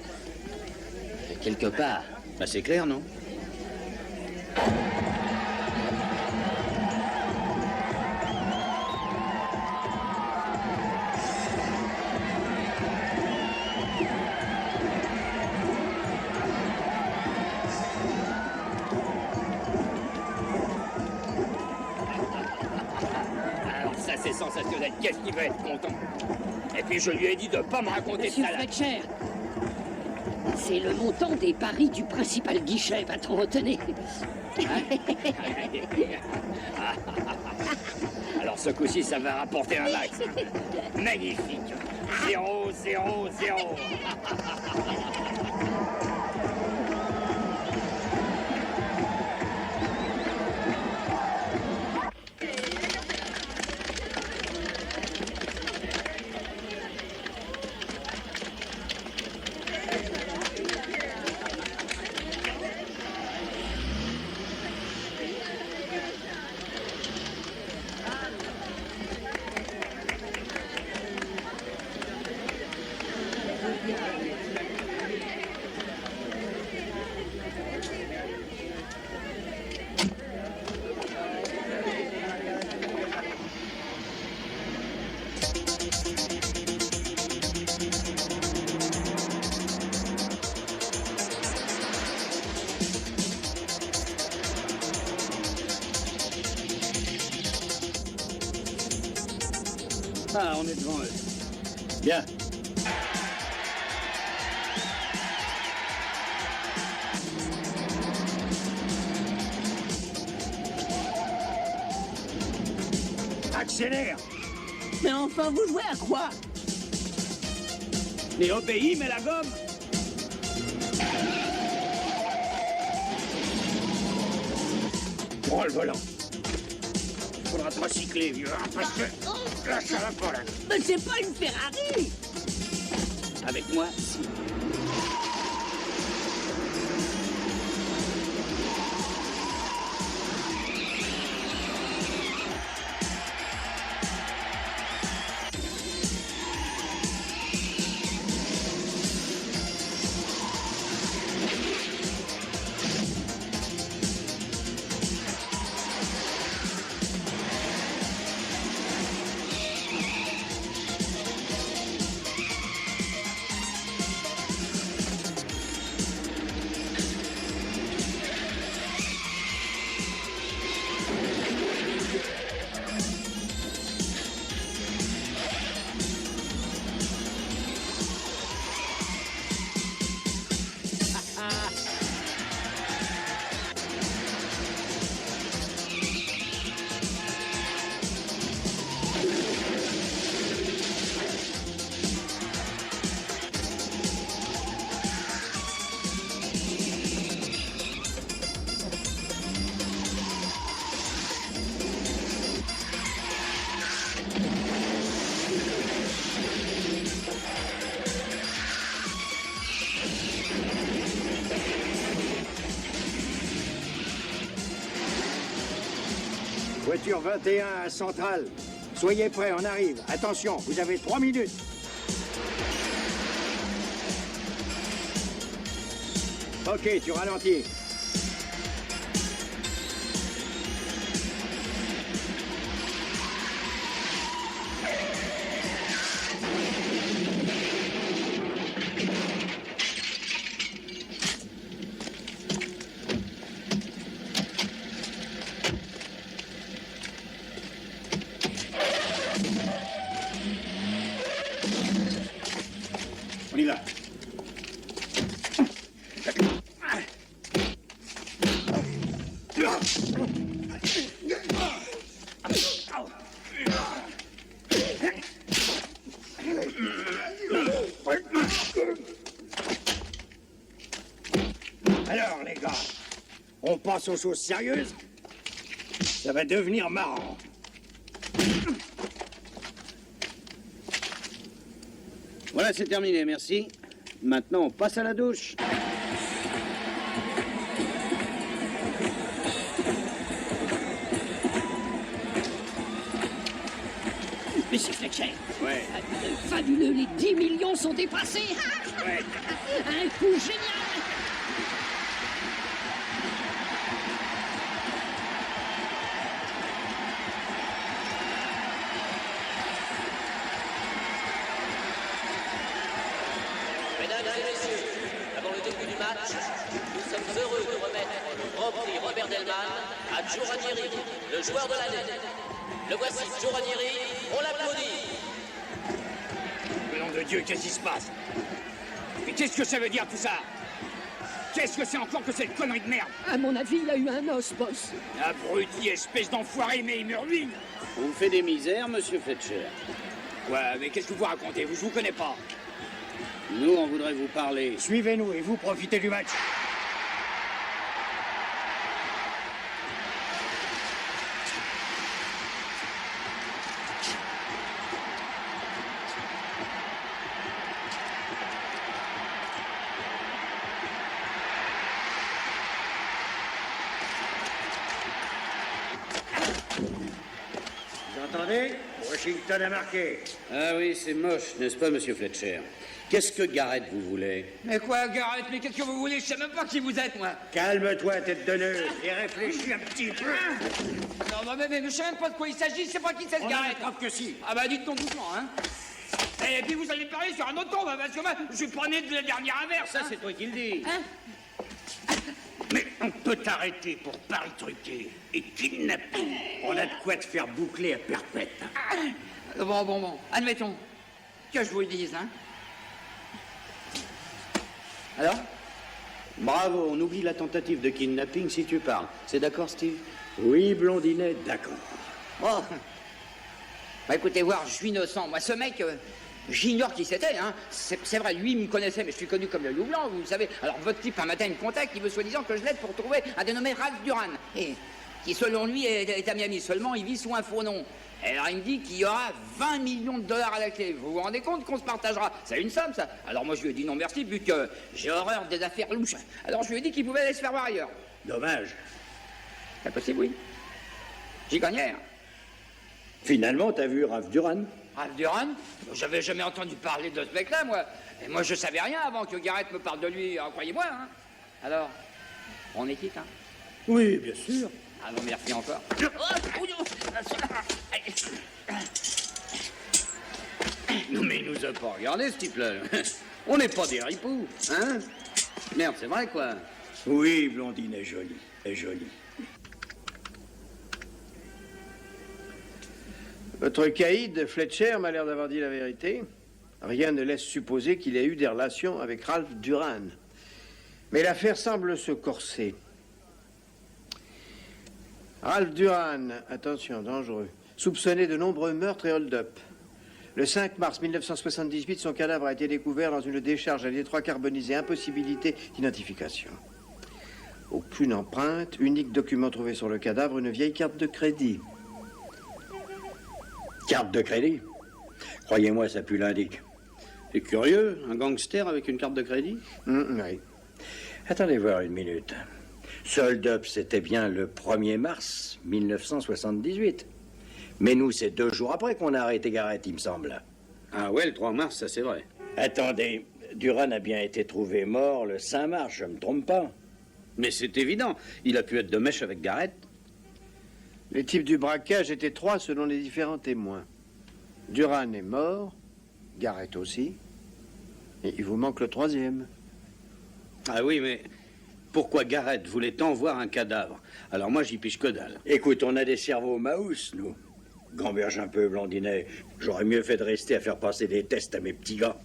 Quelque part? Bah c'est clair, non? C'est sensationnel. Qu'est-ce qu'il va être content? Et puis je lui ai dit de pas me raconter Monsieur ça là. Fletcher, c'est le montant des paris du principal guichet, va-t-on retenir? Alors ce coup-ci, ça va rapporter un max. Magnifique. 0, 0, 0. Ah, on est devant eux. Bien. Accélère! Mais enfin, vous jouez à quoi? Mais obéis, mais la gomme! Prends le volant. Il faudra te recycler, vieux, hein, parce que là, ça va pas, là. Mais c'est pas une Ferrari! Avec moi, si. Voiture 21 à Centrale. Soyez prêts, on arrive. Attention, vous avez 3 minutes. Ok, tu ralentis. On y va. Alors, les gars, on passe aux choses sérieuses. Ça va devenir marrant. Voilà, c'est terminé, merci. Maintenant, on passe à la douche. Monsieur Fletcher. Ouais. Fabuleux, les 10 millions sont dépassés. Ouais. Un coup génial. Mesdames et messieurs, avant le début du match, nous sommes heureux de remettre le Grand Prix Robert Delman à Joe Ranieri, le joueur de l'année. Le voici, Joe Ranieri, on l'applaudit. Au nom de Dieu, qu'est-ce qui se passe? Mais qu'est-ce que ça veut dire tout ça? Qu'est-ce que c'est encore que cette connerie de merde? À mon avis, il a eu un os, boss. Abruti, espèce d'enfoiré, mais il me ruine. On vous fait des misères, monsieur Fletcher. Ouais, mais qu'est-ce que vous racontez? Je vous connais pas. Nous, on voudrait vous parler. Suivez-nous et vous profitez du match. Vous entendez? Washington a marqué. Ah oui, c'est moche, n'est-ce pas, monsieur Fletcher? Qu'est-ce que Garrett vous voulez? Mais quoi, Garrett? Mais qu'est-ce que vous voulez? Je sais même pas qui vous êtes, moi. Calme-toi, tête de nœud, et réfléchis un petit peu. Non, mais je sais même pas de quoi il s'agit. Je sais pas qui c'est, ce On Garrett. a la preuve que si. Ah bah dites donc doucement, hein. Et puis vous allez parler sur un autre ton, parce que moi, je suis pas né de la dernière averse. Ça, c'est toi qui le dis. Hein? Mais on peut t'arrêter pour pari truqué et kidnapping. On a de quoi te faire boucler à perpète. Bon. Admettons. Que je vous le dise, hein. Alors? Bravo, on oublie la tentative de kidnapping si tu parles. C'est d'accord, Steve? Oui, Blondinet, d'accord. Oh. Bah écoutez voir, je suis innocent. Moi, ce mec, j'ignore qui c'était, hein. C'est vrai, lui, il me connaissait, mais je suis connu comme le loup blanc, vous savez. Alors, votre type, un matin, il me contacte, il veut soi-disant que je l'aide pour trouver un dénommé Ralph Duran. Et qui, selon lui, est à Miami. Seulement, il vit sous un faux nom. Et alors, il me dit qu'il y aura 20 millions de dollars à la clé. Vous vous rendez compte qu'on se partagera? C'est une somme, ça. Alors, moi, je lui ai dit non merci, vu que j'ai horreur des affaires louches. Alors, je lui ai dit qu'il pouvait aller se faire voir ailleurs. Dommage. C'est possible, oui. J'y gagnais, hein. Finalement, t'as vu Ralph Duran? Ralph Duran? J'avais jamais entendu parler de ce mec-là, moi. Et moi, je savais rien avant que Garrett me parle de lui, croyez-moi, hein. Alors, on est quitte, hein? Oui, bien sûr. Ah non, merci encore. Non, mais il nous a pas regardé, ce type-là. On n'est pas des ripoux, hein? Merde, c'est vrai, quoi. Oui, Blondine est jolie, est jolie. Votre caïd, Fletcher, m'a l'air d'avoir dit la vérité. Rien ne laisse supposer qu'il ait eu des relations avec Ralph Duran. Mais l'affaire semble se corser. Ralph Duran, attention, dangereux, soupçonné de nombreux meurtres et hold-up. Le 5 mars 1978, son cadavre a été découvert dans une décharge à détroit carbonisé, impossibilité d'identification. Aucune empreinte, unique document trouvé sur le cadavre, une vieille carte de crédit. Carte de crédit? Croyez-moi, ça pue l'indique. C'est curieux, un gangster avec une carte de crédit? Oui. Attendez voir une minute. Ce hold-up, c'était bien le 1er mars 1978. Mais nous, c'est 2 jours après qu'on a arrêté Garrett, il me semble. Ah ouais, le 3 mars, ça c'est vrai. Attendez, Duran a bien été trouvé mort le 5 mars, je me trompe pas. Mais c'est évident, il a pu être de mèche avec Garrett. Les types du braquage étaient 3 selon les différents témoins. Duran est mort, Garrett aussi, et il vous manque le 3e. Ah oui, mais pourquoi Garrett voulait tant voir un cadavre? Alors moi, j'y piche que dalle. Écoute, on a des cerveaux maous, nous. Gamberge un peu, Blondinet. J'aurais mieux fait de rester à faire passer des tests à mes petits gars.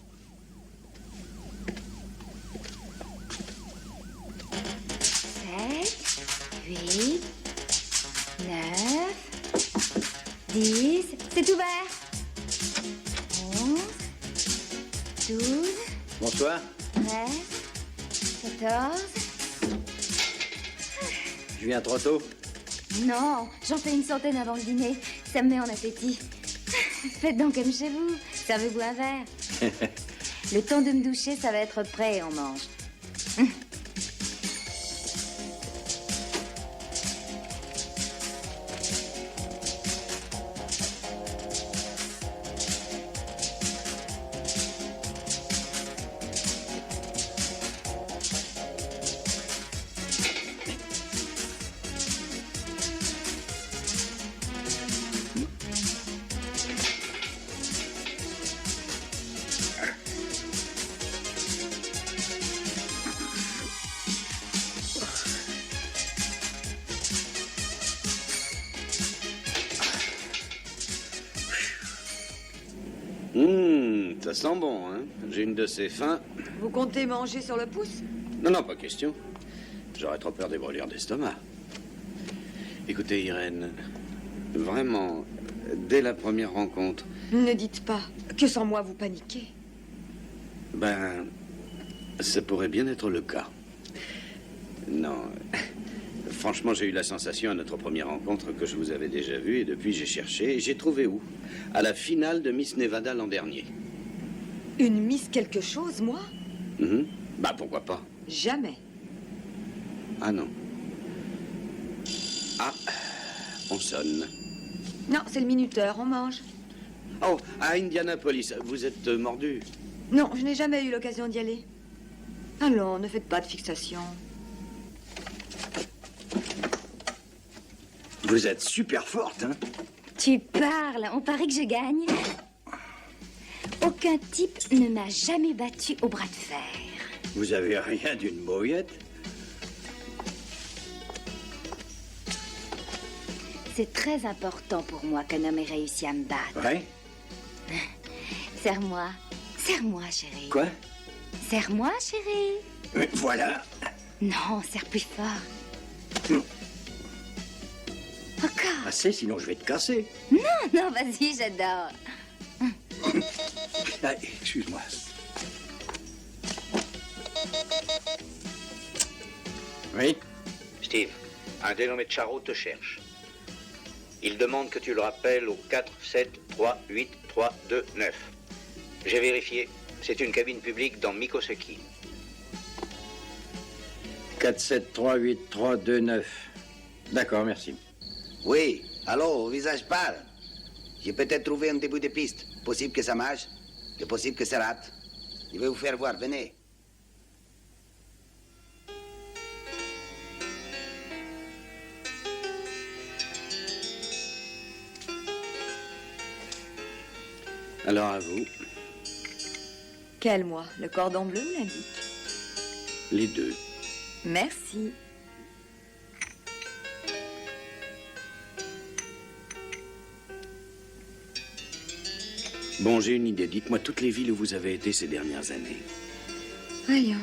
Huit, 9, 10, c'est ouvert. 11, 12, Bonsoir. 13, 14. Je viens trop tôt. Non, j'en fais une centaine avant le dîner. Ça me met en appétit. Faites donc comme chez vous. Servez-vous un verre. Le temps de me doucher, ça va être prêt et on mange. Ça sent bon, hein? J'ai une de ces fins. Vous comptez manger sur le pouce? Non, pas question. J'aurais trop peur des brûlures d'estomac. Écoutez, Irène, vraiment, dès la première rencontre... Ne dites pas que sans moi, vous paniquez. Ben, ça pourrait bien être le cas. Non, franchement, j'ai eu la sensation à notre première rencontre que je vous avais déjà vu, et depuis j'ai cherché, et j'ai trouvé où? À la finale de Miss Nevada l'an dernier. Une Miss quelque chose, moi? Bah, pourquoi pas? Jamais. Ah non. Ah, on sonne. Non, c'est le minuteur, on mange. Oh, à Indianapolis, vous êtes mordu? Non, je n'ai jamais eu l'occasion d'y aller. Allons, ne faites pas de fixation. Vous êtes super forte, hein? Tu parles, on paraît que je gagne. Aucun type ne m'a jamais battu au bras de fer. Vous avez rien d'une mauviette? C'est très important pour moi qu'un homme ait réussi à me battre. Ouais? Serre-moi. Serre-moi, chérie. Quoi? Serre-moi, chérie. Voilà. Non, serre plus fort. Encore. Assez, sinon je vais te casser. Non, non, vas-y, j'adore. Ah, excuse-moi. Oui? Steve, un dénommé Charo te cherche. Il demande que tu le rappelles au 4 7 3 8 3 2 9. J'ai vérifié, c'est une cabine publique dans Mikoseki. 4 7 3 8 3 2 9. D'accord, merci. Oui, allô, au visage pâle. J'ai peut-être trouvé un début de piste. Possible que ça marche, et possible que ça rate. Je vais vous faire voir, venez. Alors à vous, Quel moi? Le cordon bleu ou l'indique? les deux. Merci. Bon, j'ai une idée. Dites-moi toutes les villes où vous avez été ces dernières années. Voyons.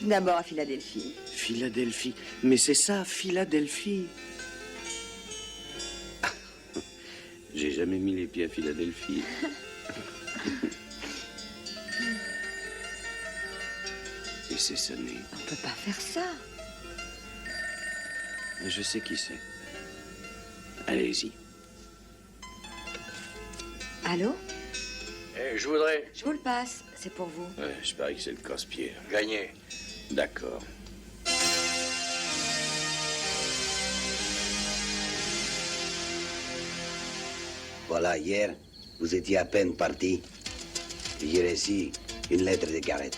D'abord à Philadelphie. Philadelphie. Mais c'est ça, Philadelphie. J'ai jamais mis les pieds à Philadelphie. Et c'est sonné. On peut pas faire ça. Je sais qui c'est. Allez-y. Allô? Je voudrais... Je vous le passe, c'est pour vous. Ouais, je parie que c'est le casse-pied. Gagner. D'accord. Voilà, hier, vous étiez à peine parti. J'ai reçu une lettre de Garrett.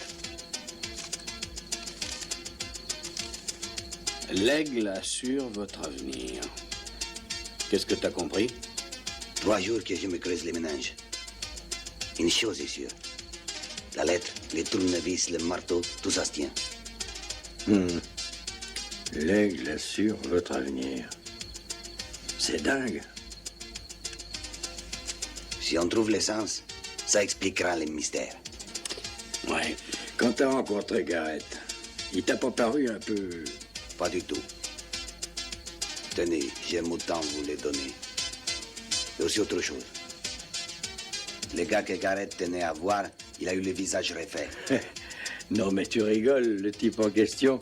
L'aigle assure votre avenir. Qu'est-ce que t'as compris? 3 jours que je me creuse les méninges. Une chose est sûre. La lettre, les tournevis, le marteau, tout ça se tient. L'aigle assure votre avenir. C'est dingue. Si on trouve l'essence, ça expliquera les mystères. Ouais. Quand t'as rencontré Garrett, il t'a pas paru un peu... Pas du tout. Tenez, j'aime autant vous les donner. Et aussi autre chose. Le gars que Garrett tenait à voir, il a eu le visage refait. Non, mais tu rigoles, le type en question,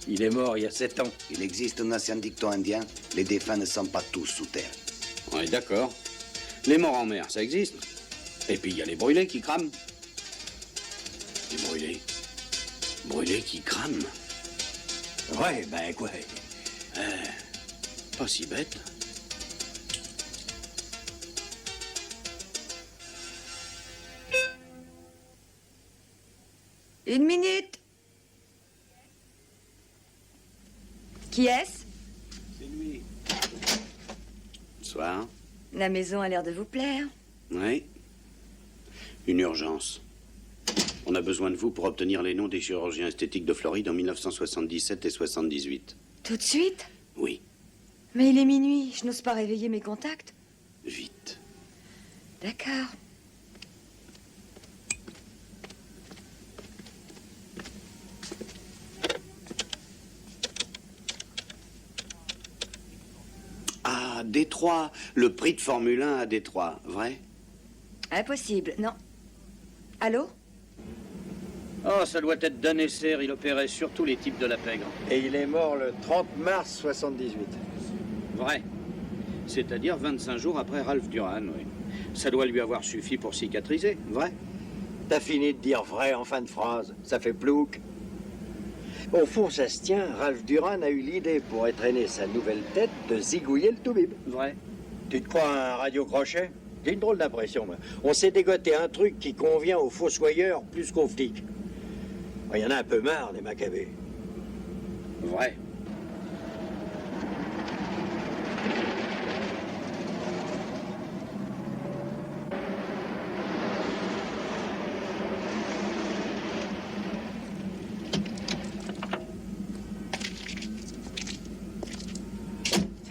il est mort il y a 7 ans. Il existe un ancien dicton indien, les défunts ne sont pas tous sous terre. On est d'accord. Les morts en mer, ça existe. Et puis il y a les brûlés qui crament. Les brûlés. Brûlés qui crament. Ouais, ben quoi. Pas si bête. Une minute. Qui est-ce? C'est lui. Bonsoir. La maison a l'air de vous plaire. Oui. Une urgence. On a besoin de vous pour obtenir les noms des chirurgiens esthétiques de Floride en 1977 et 78. Tout de suite? Oui. Mais il est minuit, je n'ose pas réveiller mes contacts. Vite. D'accord. Ah, Détroit. Le prix de Formule 1 à Détroit. Vrai? Impossible, non. Allô? Oh, ça doit être d'un essai. Il opérait surtout les types de la pègre. Et il est mort le 30 mars 78. Vrai. C'est-à-dire 25 jours après Ralph Duran, oui. Ça doit lui avoir suffi pour cicatriser. Vrai? T'as fini de dire vrai en fin de phrase. Ça fait plouc. Au fond, ça se tient. Ralph Duran a eu l'idée, pour entraîner sa nouvelle tête, de zigouiller le toubib. Vrai. Tu te crois un radio-crochet? J'ai une drôle d'impression, moi. On s'est dégoté un truc qui convient aux fossoyeurs plus qu'aux flics. Il y en a un peu marre, des macabées. Vrai.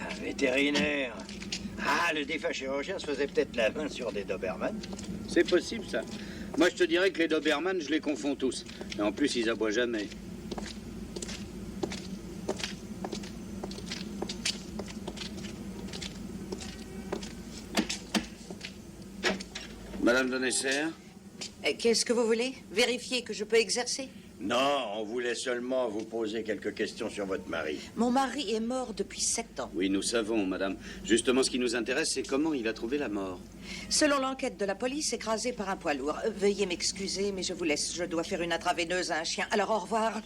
Un vétérinaire. Ah, le défunt chirurgien se faisait peut-être la main sur des Doberman. C'est possible, ça. Moi, je te dirais que les Doberman, je les confonds tous. Et en plus, ils aboient jamais. Madame de Nesser? Qu'est-ce que vous voulez? Vérifier que je peux exercer? Non, on voulait seulement vous poser quelques questions sur votre mari. Mon mari est mort depuis 7 ans. Oui, nous savons, madame. Justement, ce qui nous intéresse, c'est comment il a trouvé la mort. Selon l'enquête de la police, écrasé par un poids lourd. Veuillez m'excuser, mais je vous laisse. Je dois faire une intraveineuse à un chien. Alors, au revoir.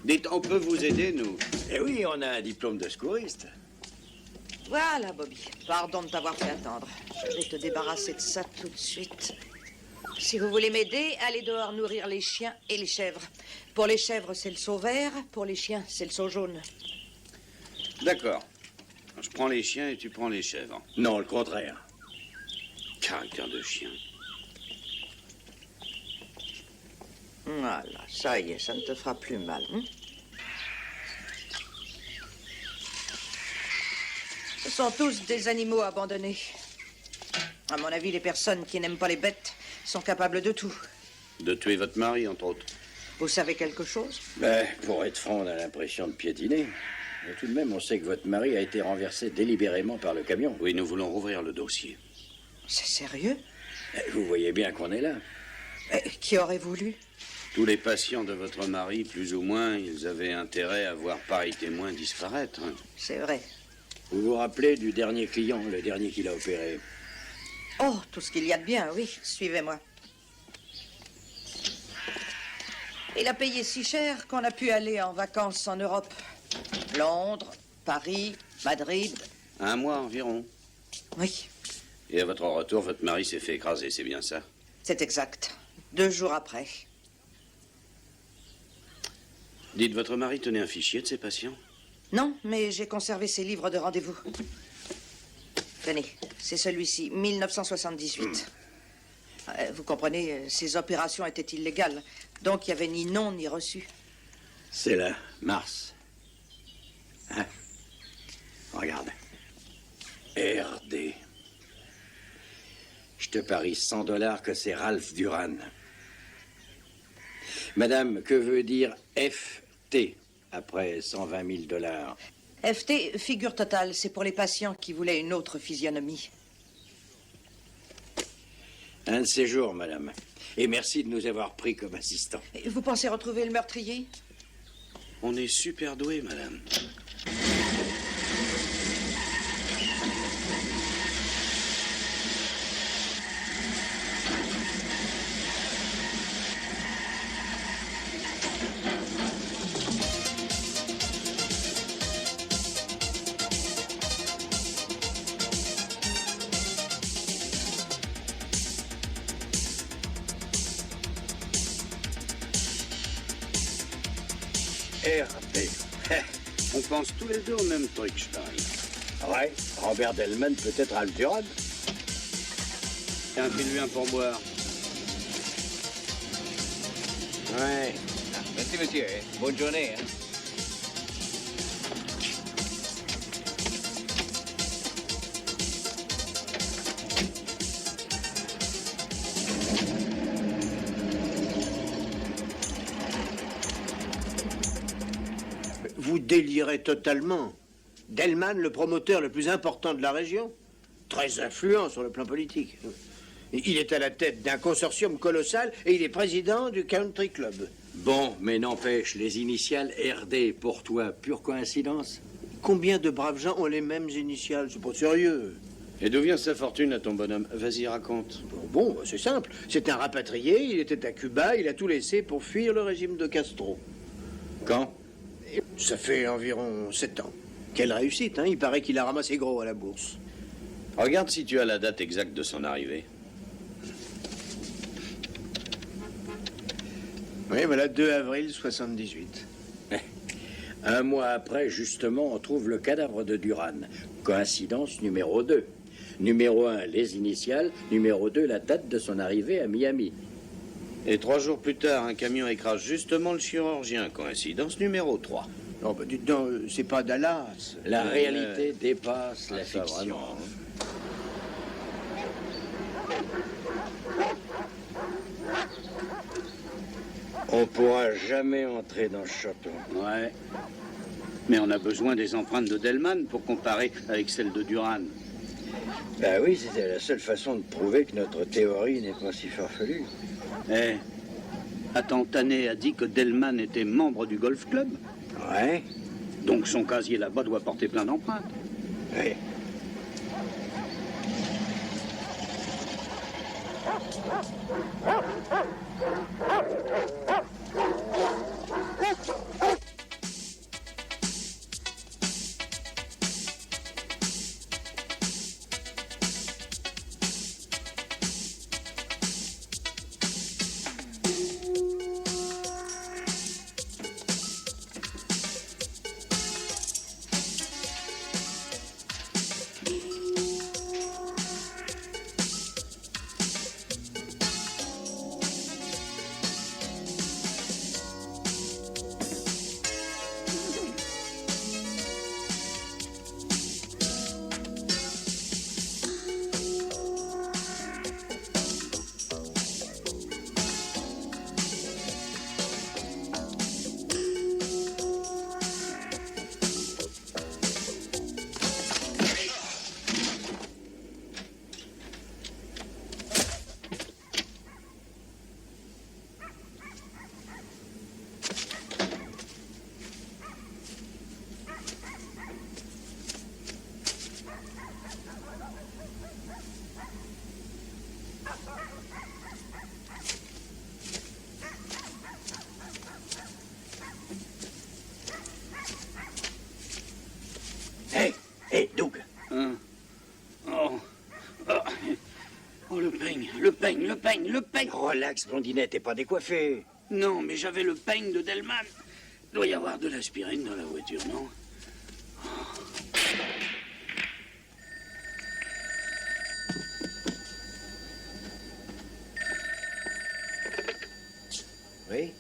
Dites, on peut vous aider, nous? Eh oui, on a un diplôme de secouriste. Voilà, Bobby. Pardon de t'avoir fait attendre. Je vais te débarrasser de ça tout de suite. Si vous voulez m'aider, allez dehors nourrir les chiens et les chèvres. Pour les chèvres, c'est le seau vert. Pour les chiens, c'est le seau jaune. D'accord. Je prends les chiens et tu prends les chèvres. Non, le contraire. Caractère de chien. Voilà, ça y est, ça ne te fera plus mal. Hein? Ce sont tous des animaux abandonnés. À mon avis, les personnes qui n'aiment pas les bêtes sont capables de tout. De tuer votre mari, entre autres. Vous savez quelque chose? Ben, pour être franc, on a l'impression de piétiner. Mais tout de même, on sait que votre mari a été renversé délibérément par le camion. Oui, nous voulons rouvrir le dossier. C'est sérieux? Vous voyez bien qu'on est là. Qui aurait voulu? Tous les patients de votre mari, plus ou moins, ils avaient intérêt à voir pareil témoin disparaître. C'est vrai. Vous vous rappelez du dernier client, le dernier qu'il a opéré? Oh, tout ce qu'il y a de bien, oui. Suivez-moi. Il a payé si cher qu'on a pu aller en vacances en Europe. Londres, Paris, Madrid. 1 mois environ. Oui, Et à votre retour, votre mari s'est fait écraser, c'est bien ça? c'est exact. 2 jours après. Dites, votre mari tenait un fichier de ses patients? Non, mais j'ai conservé ses livres de rendez-vous. Tenez, c'est celui-ci, 1978. Vous comprenez, ces opérations étaient illégales. Donc, il n'y avait ni nom ni reçu. C'est là, Mars. Hein? Regarde. RD. Je te parie $100 que c'est Ralph Duran. Madame, que veut dire FT après 120 000 $? FT, figure totale, c'est pour les patients qui voulaient une autre physionomie. Un de ces jours, madame. Et merci de nous avoir pris comme assistants. Vous pensez retrouver le meurtrier? On est super doués, madame. RD. On pense tous les deux au même truc, Stein. Ouais, Robert Delman, peut-être Ralph Duran. Tiens, file-lui un pourboire. Ouais. Merci, monsieur. Bonne journée. Hein. Vous délirez totalement. Delman, le promoteur le plus important de la région, très influent sur le plan politique. Il est à la tête d'un consortium colossal et il est président du Country Club. Bon, mais n'empêche, les initiales RD, pour toi, pure coïncidence? Combien de braves gens ont les mêmes initiales? C'est pas sérieux. Et d'où vient sa fortune à ton bonhomme? Vas-y, raconte. Bon, c'est simple. C'est un rapatrié, il était à Cuba, il a tout laissé pour fuir le régime de Castro. Quand? Ça fait environ 7 ans. Quelle réussite, hein? Il paraît qu'il a ramassé gros à la bourse. Regarde si tu as la date exacte de son arrivée. Oui, voilà, 2 avril 78. Un mois après, justement, on trouve le cadavre de Duran. Coïncidence numéro 2. Numéro 1, les initiales. Numéro 2, la date de son arrivée à Miami. Et 3 jours plus tard, un camion écrase justement le chirurgien. Coïncidence numéro 3. Non, bah dites donc, c'est pas Dallas. La réalité dépasse la ça, fiction. vraiment, hein. On pourra jamais entrer dans ce château. Ouais. Mais on a besoin des empreintes de Delman pour comparer avec celles de Duran. Ben oui, c'était la seule façon de prouver que notre théorie n'est pas si farfelue. Eh, attends, Tanet a dit que Delman était membre du golf club. Ouais. Donc son casier là-bas doit porter plein d'empreintes. Oui. Hey, Doug. Hein? Oh, le peigne. Relax, blondinette, t'es pas décoiffé. Non, mais j'avais le peigne de Delman. Il doit y avoir de l'aspirine dans la voiture, non? Oui?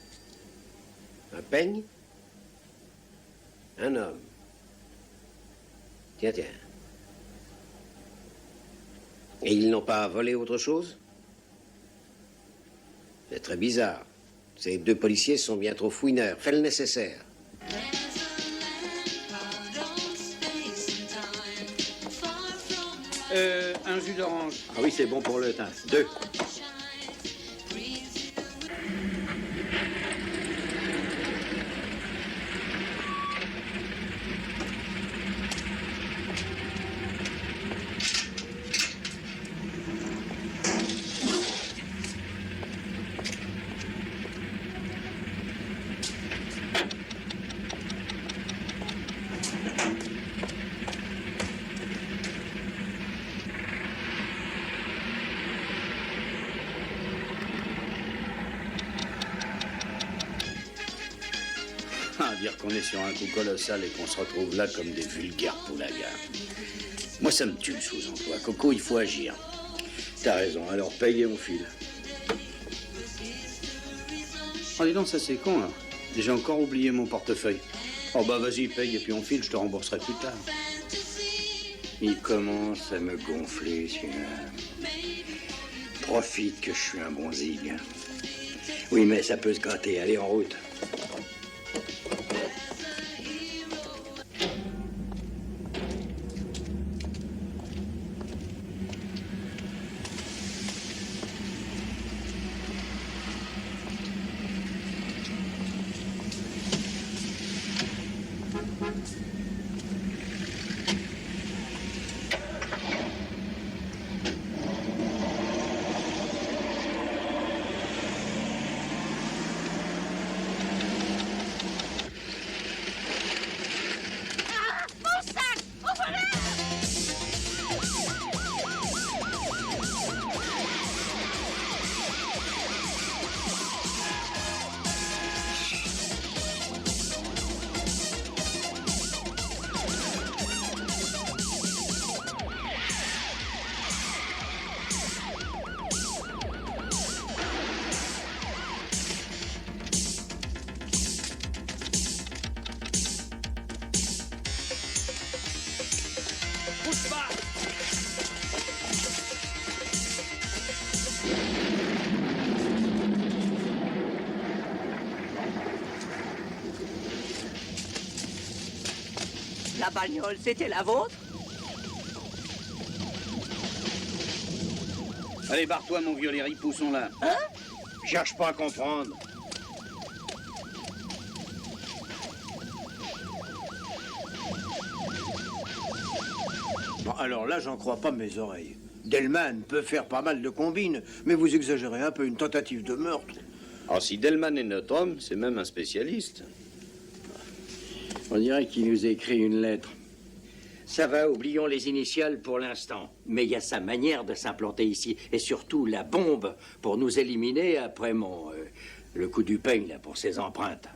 Un peigne? Un homme. Tiens. Et ils n'ont pas volé autre chose? C'est très bizarre. Ces deux policiers sont bien trop fouineurs. Fais le nécessaire. Un jus d'orange. Ah oui, c'est bon pour le teint. 2. Dire qu'on est sur un coup colossal et qu'on se retrouve là comme des vulgaires poulagas. Moi, ça me tue le sous-emploi. Coco, il faut agir. T'as raison, alors paye et on file. Oh, dis donc, ça c'est con, là. J'ai encore oublié mon portefeuille. Oh, bah vas-y, paye et puis on file, je te rembourserai plus tard. Il commence à me gonfler, celui-là. Profite que je suis un bon zig. Oui, mais ça peut se gratter. Allez, en route. la bagnole, c'était la vôtre? Allez, barre-toi, mon vieux Léry, poussons-la. Hein? Cherche pas à comprendre. Bon, alors là, j'en crois pas mes oreilles. Delman peut faire pas mal de combines, mais vous exagérez un peu une tentative de meurtre. Alors, si Delman est notre homme, c'est même un spécialiste. On dirait qu'il nous écrit une lettre. Ça va, oublions les initiales pour l'instant. Mais il y a sa manière de s'implanter ici. Et surtout la bombe pour nous éliminer après le coup du peigne là, pour ses empreintes.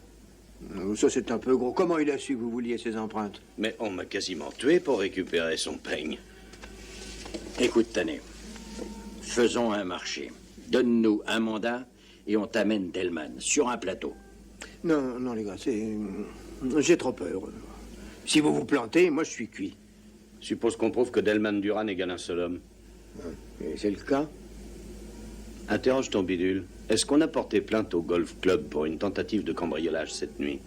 Ça, c'est un peu gros. Comment il a su que vous vouliez ces empreintes? Mais on m'a quasiment tué pour récupérer son peigne. Écoute, Tané, faisons un marché. Donne-nous un mandat et on t'amène Delman sur un plateau. Non, non, les gars, j'ai trop peur. Si vous vous plantez, moi, je suis cuit. Suppose qu'on prouve que Delman Duran égale un seul homme. Et c'est le cas? Interroge ton bidule. Est-ce qu'on a porté plainte au Golf Club pour une tentative de cambriolage cette nuit?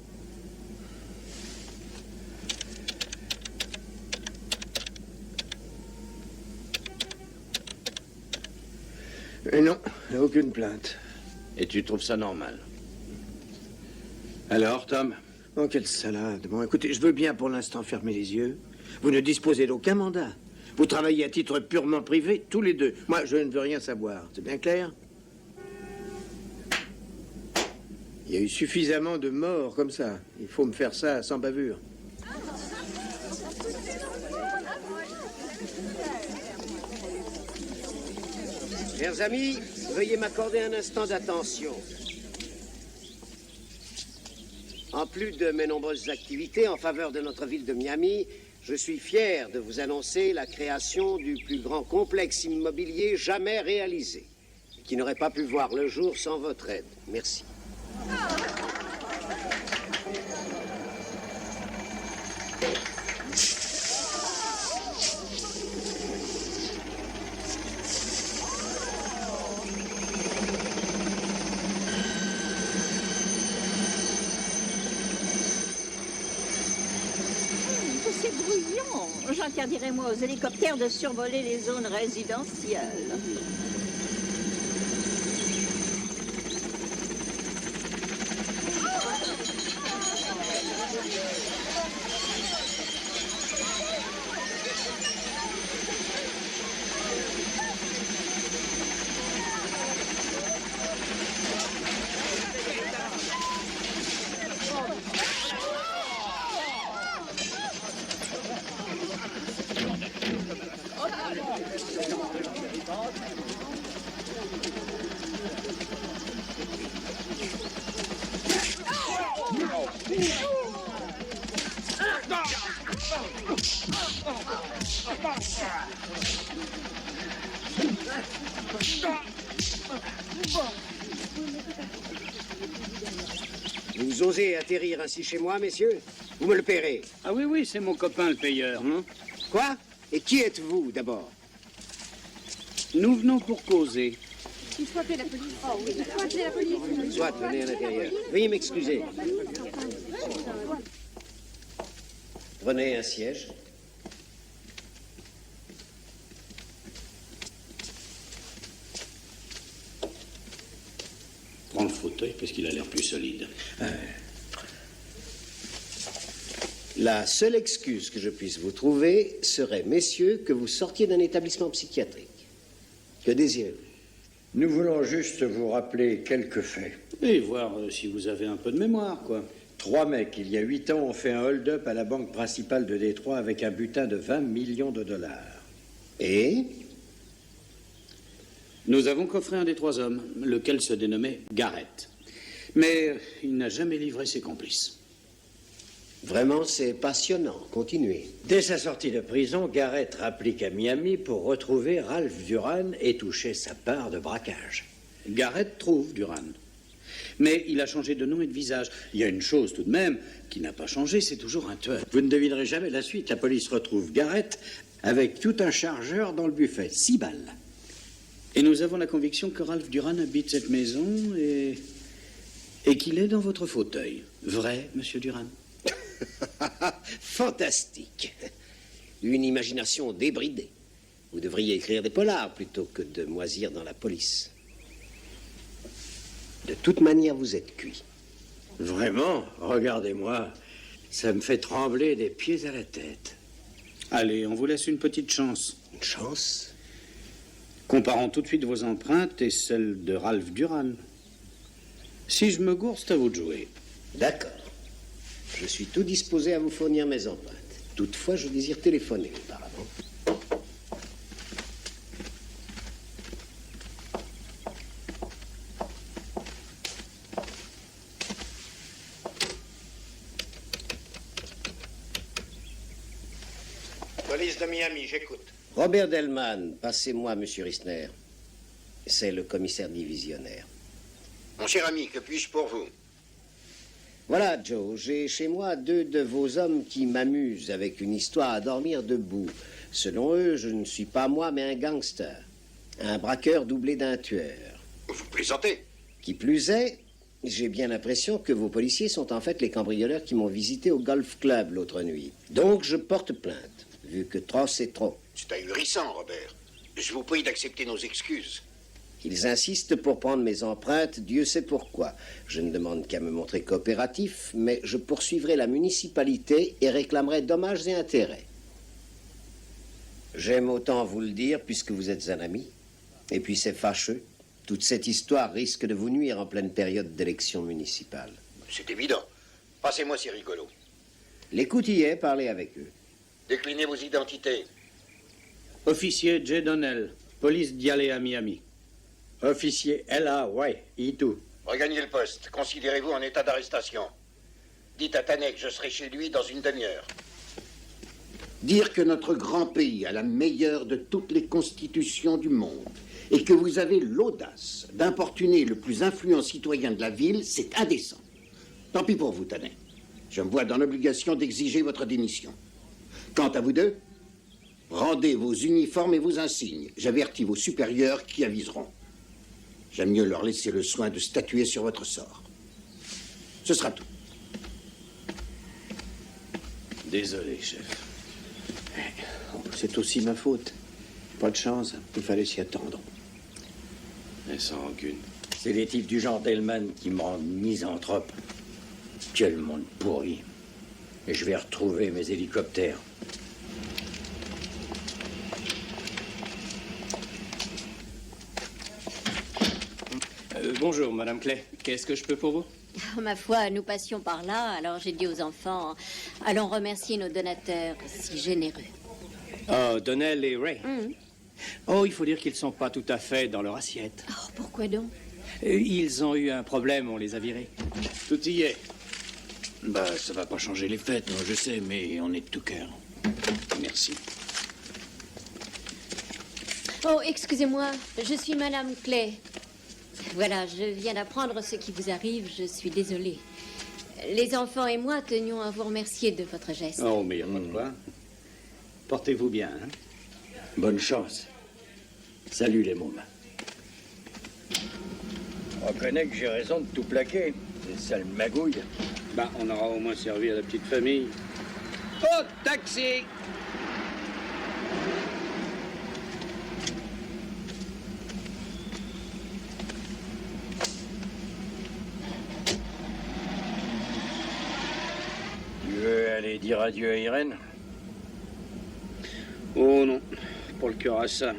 Non, aucune plainte. Et tu trouves ça normal? Alors, Tom? Oh, quelle salade. Bon, écoutez, je veux bien pour l'instant fermer les yeux. Vous ne disposez d'aucun mandat. Vous travaillez à titre purement privé, tous les deux. Moi, je ne veux rien savoir. C'est bien clair? Il y a eu suffisamment de morts comme ça. Il faut me faire ça sans bavure. Chers amis, veuillez m'accorder un instant d'attention. En plus de mes nombreuses activités en faveur de notre ville de Miami, je suis fier de vous annoncer la création du plus grand complexe immobilier jamais réalisé, qui n'aurait pas pu voir le jour sans votre aide. Merci. C'est bruyant. J'interdirais, moi, aux hélicoptères de survoler les zones résidentielles. Vous osez atterrir ainsi chez moi, messieurs? Vous me le paierez. Ah oui, oui, c'est mon copain le payeur. Quoi? Et qui êtes-vous, d'abord? Nous venons pour causer. Il faut appeler la police. Oh oui, il faut appeler la police. Soit, venez à l'intérieur. Veuillez m'excuser. Prenez un siège. Prends le fauteuil parce qu'il a l'air plus solide. La seule excuse que je puisse vous trouver serait, messieurs, que vous sortiez d'un établissement psychiatrique. Que désirez-vous? Nous voulons juste vous rappeler quelques faits. Et voir si vous avez un peu de mémoire, quoi. 3 mecs, il y a 8 ans, ont fait un hold-up à la banque principale de Détroit avec un butin de 20 millions de dollars. Et? Nous avons coffré un des 3 hommes, lequel se dénommait Garrett. Mais il n'a jamais livré ses complices. Vraiment, c'est passionnant. Continuez. Dès sa sortie de prison, Garrett rapplique à Miami pour retrouver Ralph Duran et toucher sa part de braquage. Garrett trouve Duran. Mais il a changé de nom et de visage. Il y a une chose tout de même qui n'a pas changé, c'est toujours un tueur. Vous ne devinerez jamais la suite. La police retrouve Garrett avec tout un chargeur dans le buffet. 6 balles. Et nous avons la conviction que Ralph Duran habite cette maison et qu'il est dans votre fauteuil. Vrai, monsieur Duran? Fantastique. Une imagination débridée. Vous devriez écrire des polars plutôt que de moisir dans la police. De toute manière, vous êtes cuit. Vraiment, regardez-moi. Ça me fait trembler des pieds à la tête. Allez, on vous laisse une petite chance. Une chance? Comparons tout de suite vos empreintes et celles de Ralph Duran. Si je me gourre, c'est à vous de jouer. D'accord. Je suis tout disposé à vous fournir mes empreintes. Toutefois, je désire téléphoner auparavant. Police de Miami, j'écoute. Robert Delman, passez-moi, monsieur Risner. C'est le commissaire divisionnaire. Mon cher ami, que puis-je pour vous? Voilà, Joe, j'ai chez moi 2 de vos hommes qui m'amusent avec une histoire à dormir debout. Selon eux, je ne suis pas moi, mais un gangster. Un braqueur doublé d'un tueur. Vous plaisantez? Qui plus est, j'ai bien l'impression que vos policiers sont en fait les cambrioleurs qui m'ont visité au Golf Club l'autre nuit. Donc je porte plainte, vu que trop c'est trop. C'est ahurissant, Robert. Je vous prie d'accepter nos excuses. Ils insistent pour prendre mes empreintes, Dieu sait pourquoi. Je ne demande qu'à me montrer coopératif, mais je poursuivrai la municipalité et réclamerai dommages et intérêts. J'aime autant vous le dire puisque vous êtes un ami. Et puis c'est fâcheux. Toute cette histoire risque de vous nuire en pleine période d'élection municipale. C'est évident. Passez-moi ces rigolos. L'écoute y est, parlez avec eux. Déclinez vos identités. Officier J. Donnell, police d'Yale à Miami. Officier L.A. Ouais, et tout. Regagnez le poste. Considérez-vous en état d'arrestation. Dites à Tanek que je serai chez lui dans une demi-heure. Dire que notre grand pays a la meilleure de toutes les constitutions du monde et que vous avez l'audace d'importuner le plus influent citoyen de la ville, c'est indécent. Tant pis pour vous, Tanek. Je me vois dans l'obligation d'exiger votre démission. Quant à vous deux, rendez vos uniformes et vos insignes. J'avertis vos supérieurs qui aviseront. J'aime mieux leur laisser le soin de statuer sur votre sort. Ce sera tout. Désolé, chef. C'est aussi ma faute. Pas de chance, il fallait s'y attendre. Mais sans rancune. C'est les types du genre Delman qui me rendent misanthrope. Quel monde pourri. Et je vais retrouver mes hélicoptères. Bonjour, Madame Clay. Qu'est-ce que je peux pour vous? Oh, ma foi, nous passions par là, alors j'ai dit aux enfants, allons remercier nos donateurs si généreux. Oh, Donnell et Ray. Oh, il faut dire qu'ils ne sont pas tout à fait dans leur assiette. Oh, pourquoi donc? Ils ont eu un problème, on les a virés. Tout y est. Bah, ça va pas changer les fêtes, je sais, mais on est de tout cœur. Merci. Oh, excusez-moi, je suis Madame Clay. Voilà, je viens d'apprendre ce qui vous arrive, je suis désolée. Les enfants et moi tenions à vous remercier de votre geste. Oh, mais il n'y a pas de quoi. Portez-vous bien, hein? Bonne chance. Salut les mômes. On reconnaît que j'ai raison de tout plaquer. Ces sales magouilles. Ben, on aura au moins servi à la petite famille. Oh, taxi! Tu veux aller dire adieu à Irène? Oh non, pour le cœur à ça.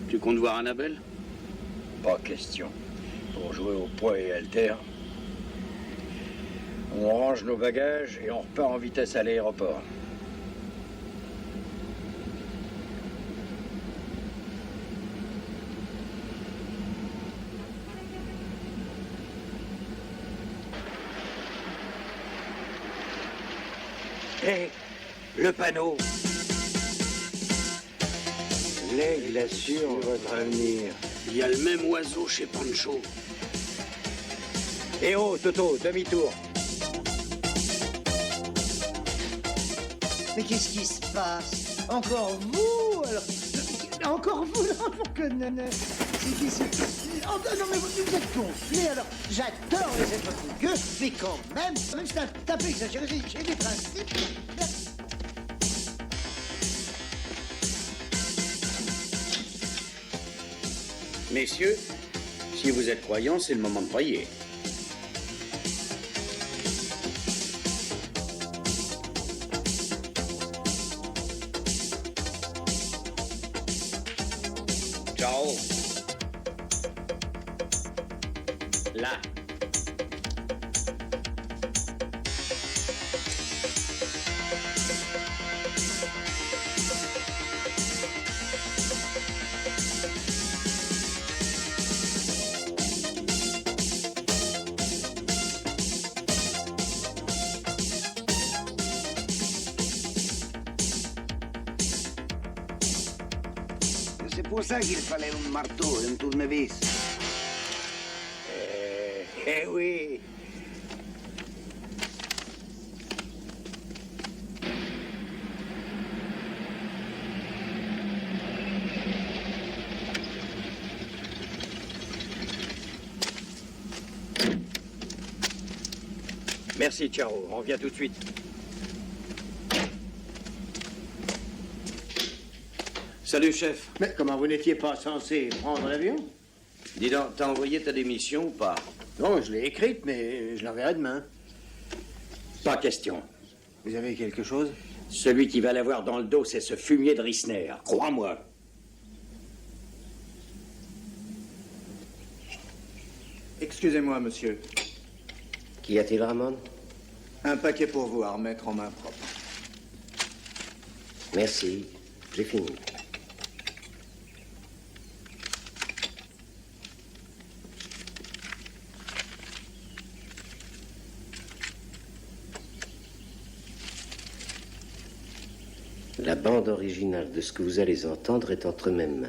Tu comptes voir Annabelle? Pas question. Pour jouer au poids et haltère. On range nos bagages et on repart en vitesse à l'aéroport. Hé, le panneau. L'aigle assure votre avenir. Il y a le même oiseau chez Pancho. Eh oh, Toto, demi-tour. Mais qu'est-ce qui se passe? Encore vous? Alors, Encore vous, là, pour que... Oh, non, mais vous êtes gonflé, alors. J'adore les êtres fougueux, mais quand même c'est un peu exagéré, j'ai des principes. Messieurs, si vous êtes croyants, c'est le moment de prier. Ciao. Là. C'est pour ça qu'il fallait un marteau et un tournevis. Eh oui. Merci, Charo. On revient tout de suite. Salut, chef. Mais comment vous n'étiez pas censé prendre l'avion? Dis donc, t'as envoyé ta démission ou pas? Non, je l'ai écrite, mais je l'enverrai demain. Pas question. Vous avez quelque chose? Celui qui va l'avoir dans le dos, c'est ce fumier de Rissner. Crois-moi. Excusez-moi, monsieur. Qu'y a-t-il, Ramon? Un paquet pour vous à remettre en main propre. Merci, j'ai fini. La bande originale de ce que vous allez entendre est entre mes mains.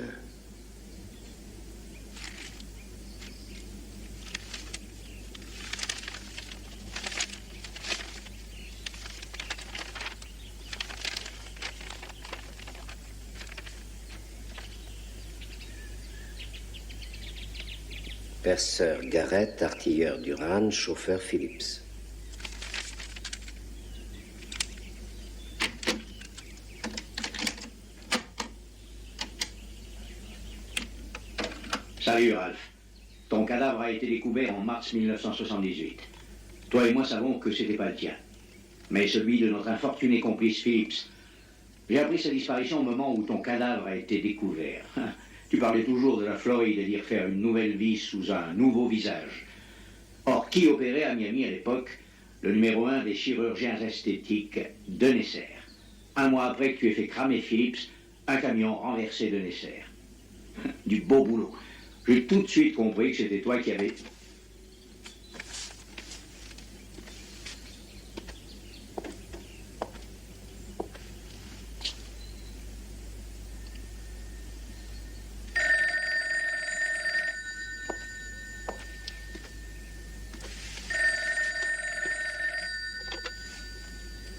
Perceur Garrett, artilleur Duran, chauffeur Phillips. Salut, Ralph. Ton cadavre a été découvert en mars 1978. Toi et moi savons que c'était pas le tien, mais celui de notre infortuné complice Phillips. J'ai appris sa disparition au moment où ton cadavre a été découvert. Tu parlais toujours de la Floride et d'y refaire une nouvelle vie sous un nouveau visage. Or, qui opérait à Miami à l'époque? Le numéro 1 des chirurgiens esthétiques de Nesser. Un mois après que tu aies fait cramer Phillips, un camion renversé de Nesser. Du beau boulot. J'ai tout de suite compris que c'était toi qui avais...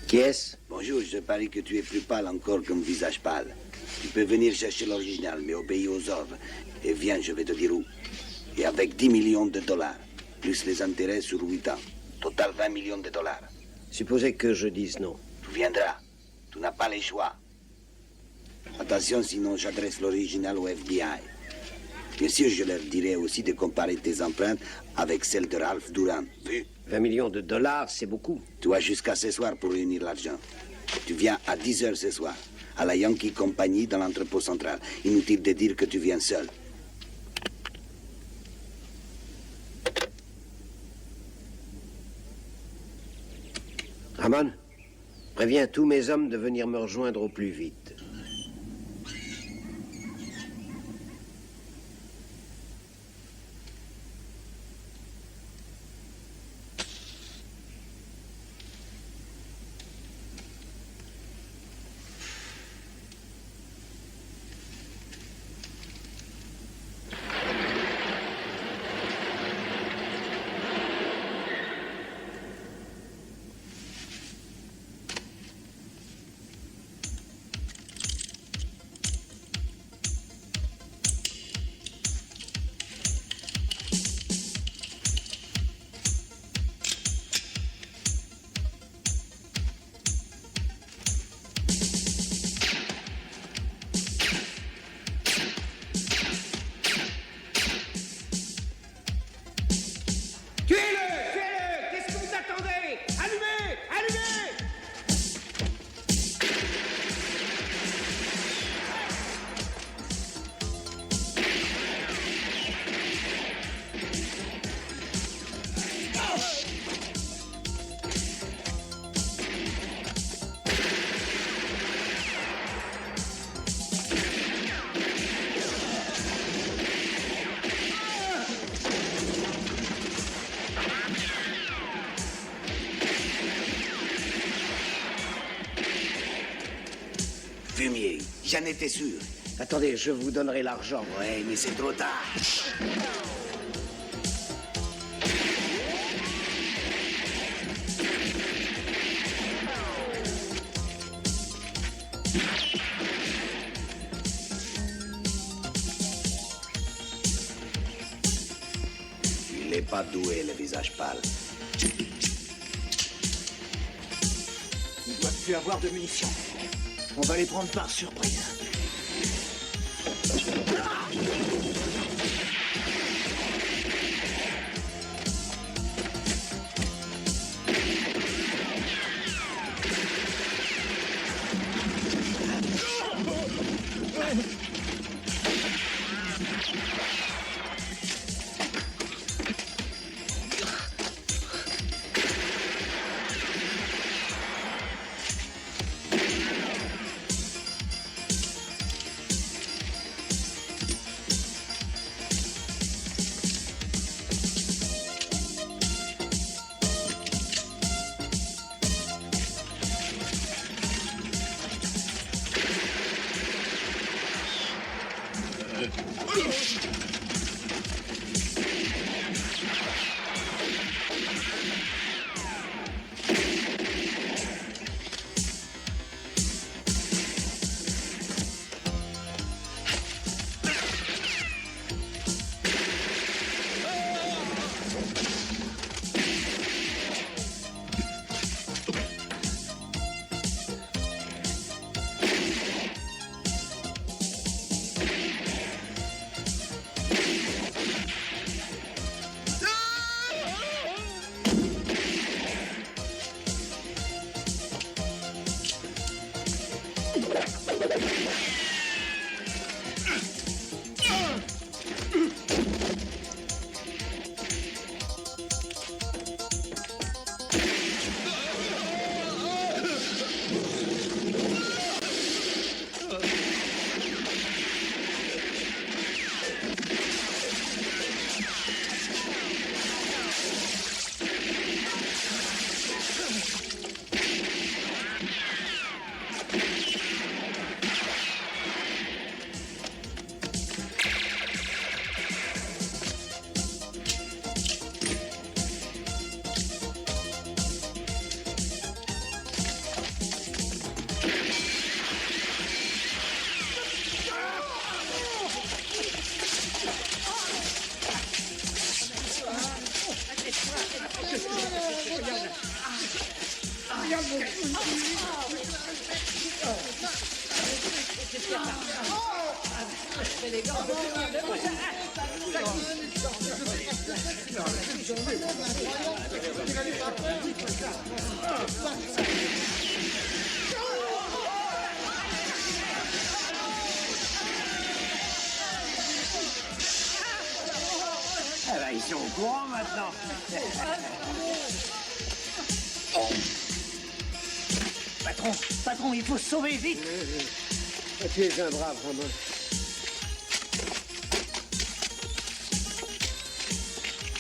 Qui est-ce? Bonjour, je parie que tu es plus pâle encore qu'un visage pâle. Tu peux venir chercher l'original, mais obéis aux ordres. Et viens, je vais te dire où. Et avec 10 millions de dollars, plus les intérêts sur 8 ans. Total 20 millions de dollars. Supposez que je dise non. Tu viendras. Tu n'as pas le choix. Attention, sinon j'adresse l'original au FBI. Bien sûr, je leur dirai aussi de comparer tes empreintes avec celles de Ralph Duran. Vu? 20 millions de dollars, c'est beaucoup. Tu as jusqu'à ce soir pour réunir l'argent. Tu viens à 10 heures ce soir, à la Yankee Company dans l'entrepôt central. Inutile de dire que tu viens seul. Ramon, préviens tous mes hommes de venir me rejoindre au plus vite. J'en étais sûr. Attendez, je vous donnerai l'argent. Ouais, mais c'est trop tard. Il n'est pas doué, le visage pâle. Il ne doit plus avoir de munitions. On va les prendre par surprise. Ah ben, ils sont au courant maintenant. Patron, il faut se sauver, vite. Tu es un brave, Ramon.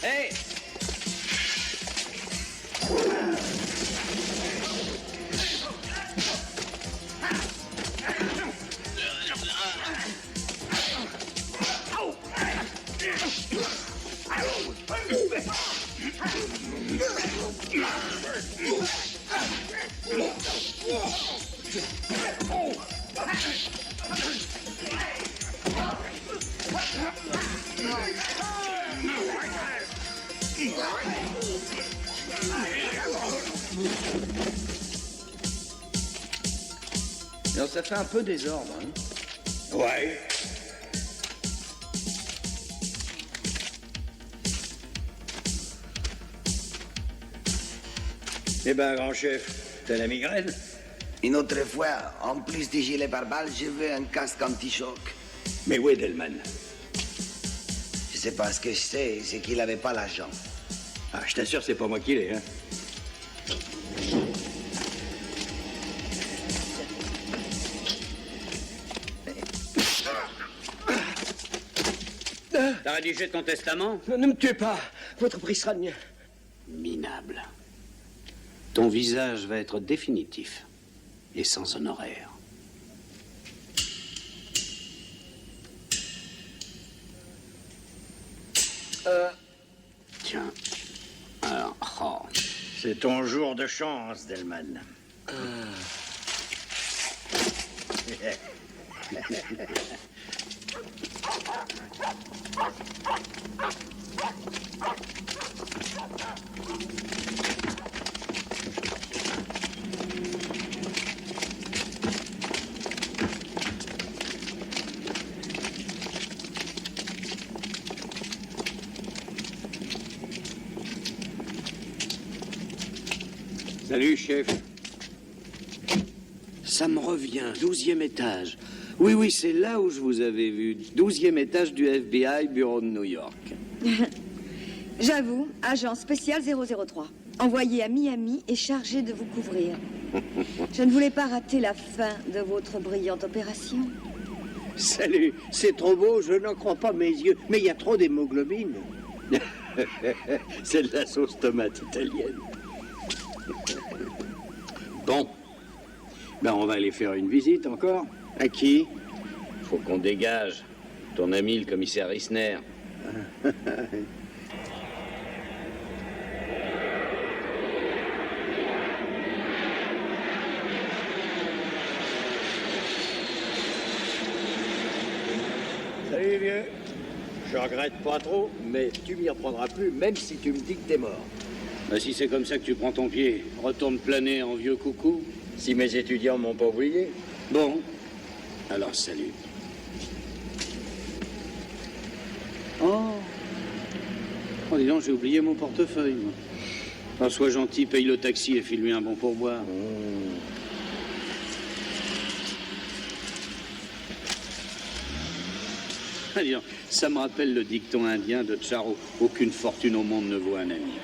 Hé! Alors ça fait un peu désordre, hein? Ouais. Eh ben, grand chef, t'as la migraine? Une autre fois, en plus des gilets pare-balles, je veux un casque anti-choc. Mais où est Delman? Je sais pas, ce que je sais, c'est qu'il avait pas l'argent. Ah, je t'assure, c'est pas moi qui l'ai, hein. T'as rédigé ton testament? Ne me tuez pas. Votre prix sera le mien. Minable. Ton visage va être définitif et sans honoraire. Tiens. Alors, oh. C'est ton jour de chance, Delman. Salut, chef. Ça me revient, 12e étage. Oui, oui, c'est là où je vous avais vu. 12e étage du FBI, bureau de New York. J'avoue, agent spécial 003, envoyé à Miami et chargé de vous couvrir. Je ne voulais pas rater la fin de votre brillante opération. Salut, c'est trop beau, je n'en crois pas mes yeux. Mais il y a trop d'hémoglobine. C'est de la sauce tomate italienne. Bon. Ben, on va aller faire une visite encore. À qui? Faut qu'on dégage. Ton ami, le commissaire Rissner. Salut, vieux. Je regrette pas trop, mais tu m'y reprendras plus, même si tu me dis que t'es mort. Ben, si c'est comme ça que tu prends ton pied, retourne planer en vieux coucou. Si mes étudiants m'ont pas oublié. Bon. Alors, salut. Oh, dis donc, j'ai oublié mon portefeuille, moi. Alors, sois gentil, paye le taxi et file-lui un bon pourboire. Dis donc, ça me rappelle le dicton indien de Charo. Aucune fortune au monde ne vaut un ami.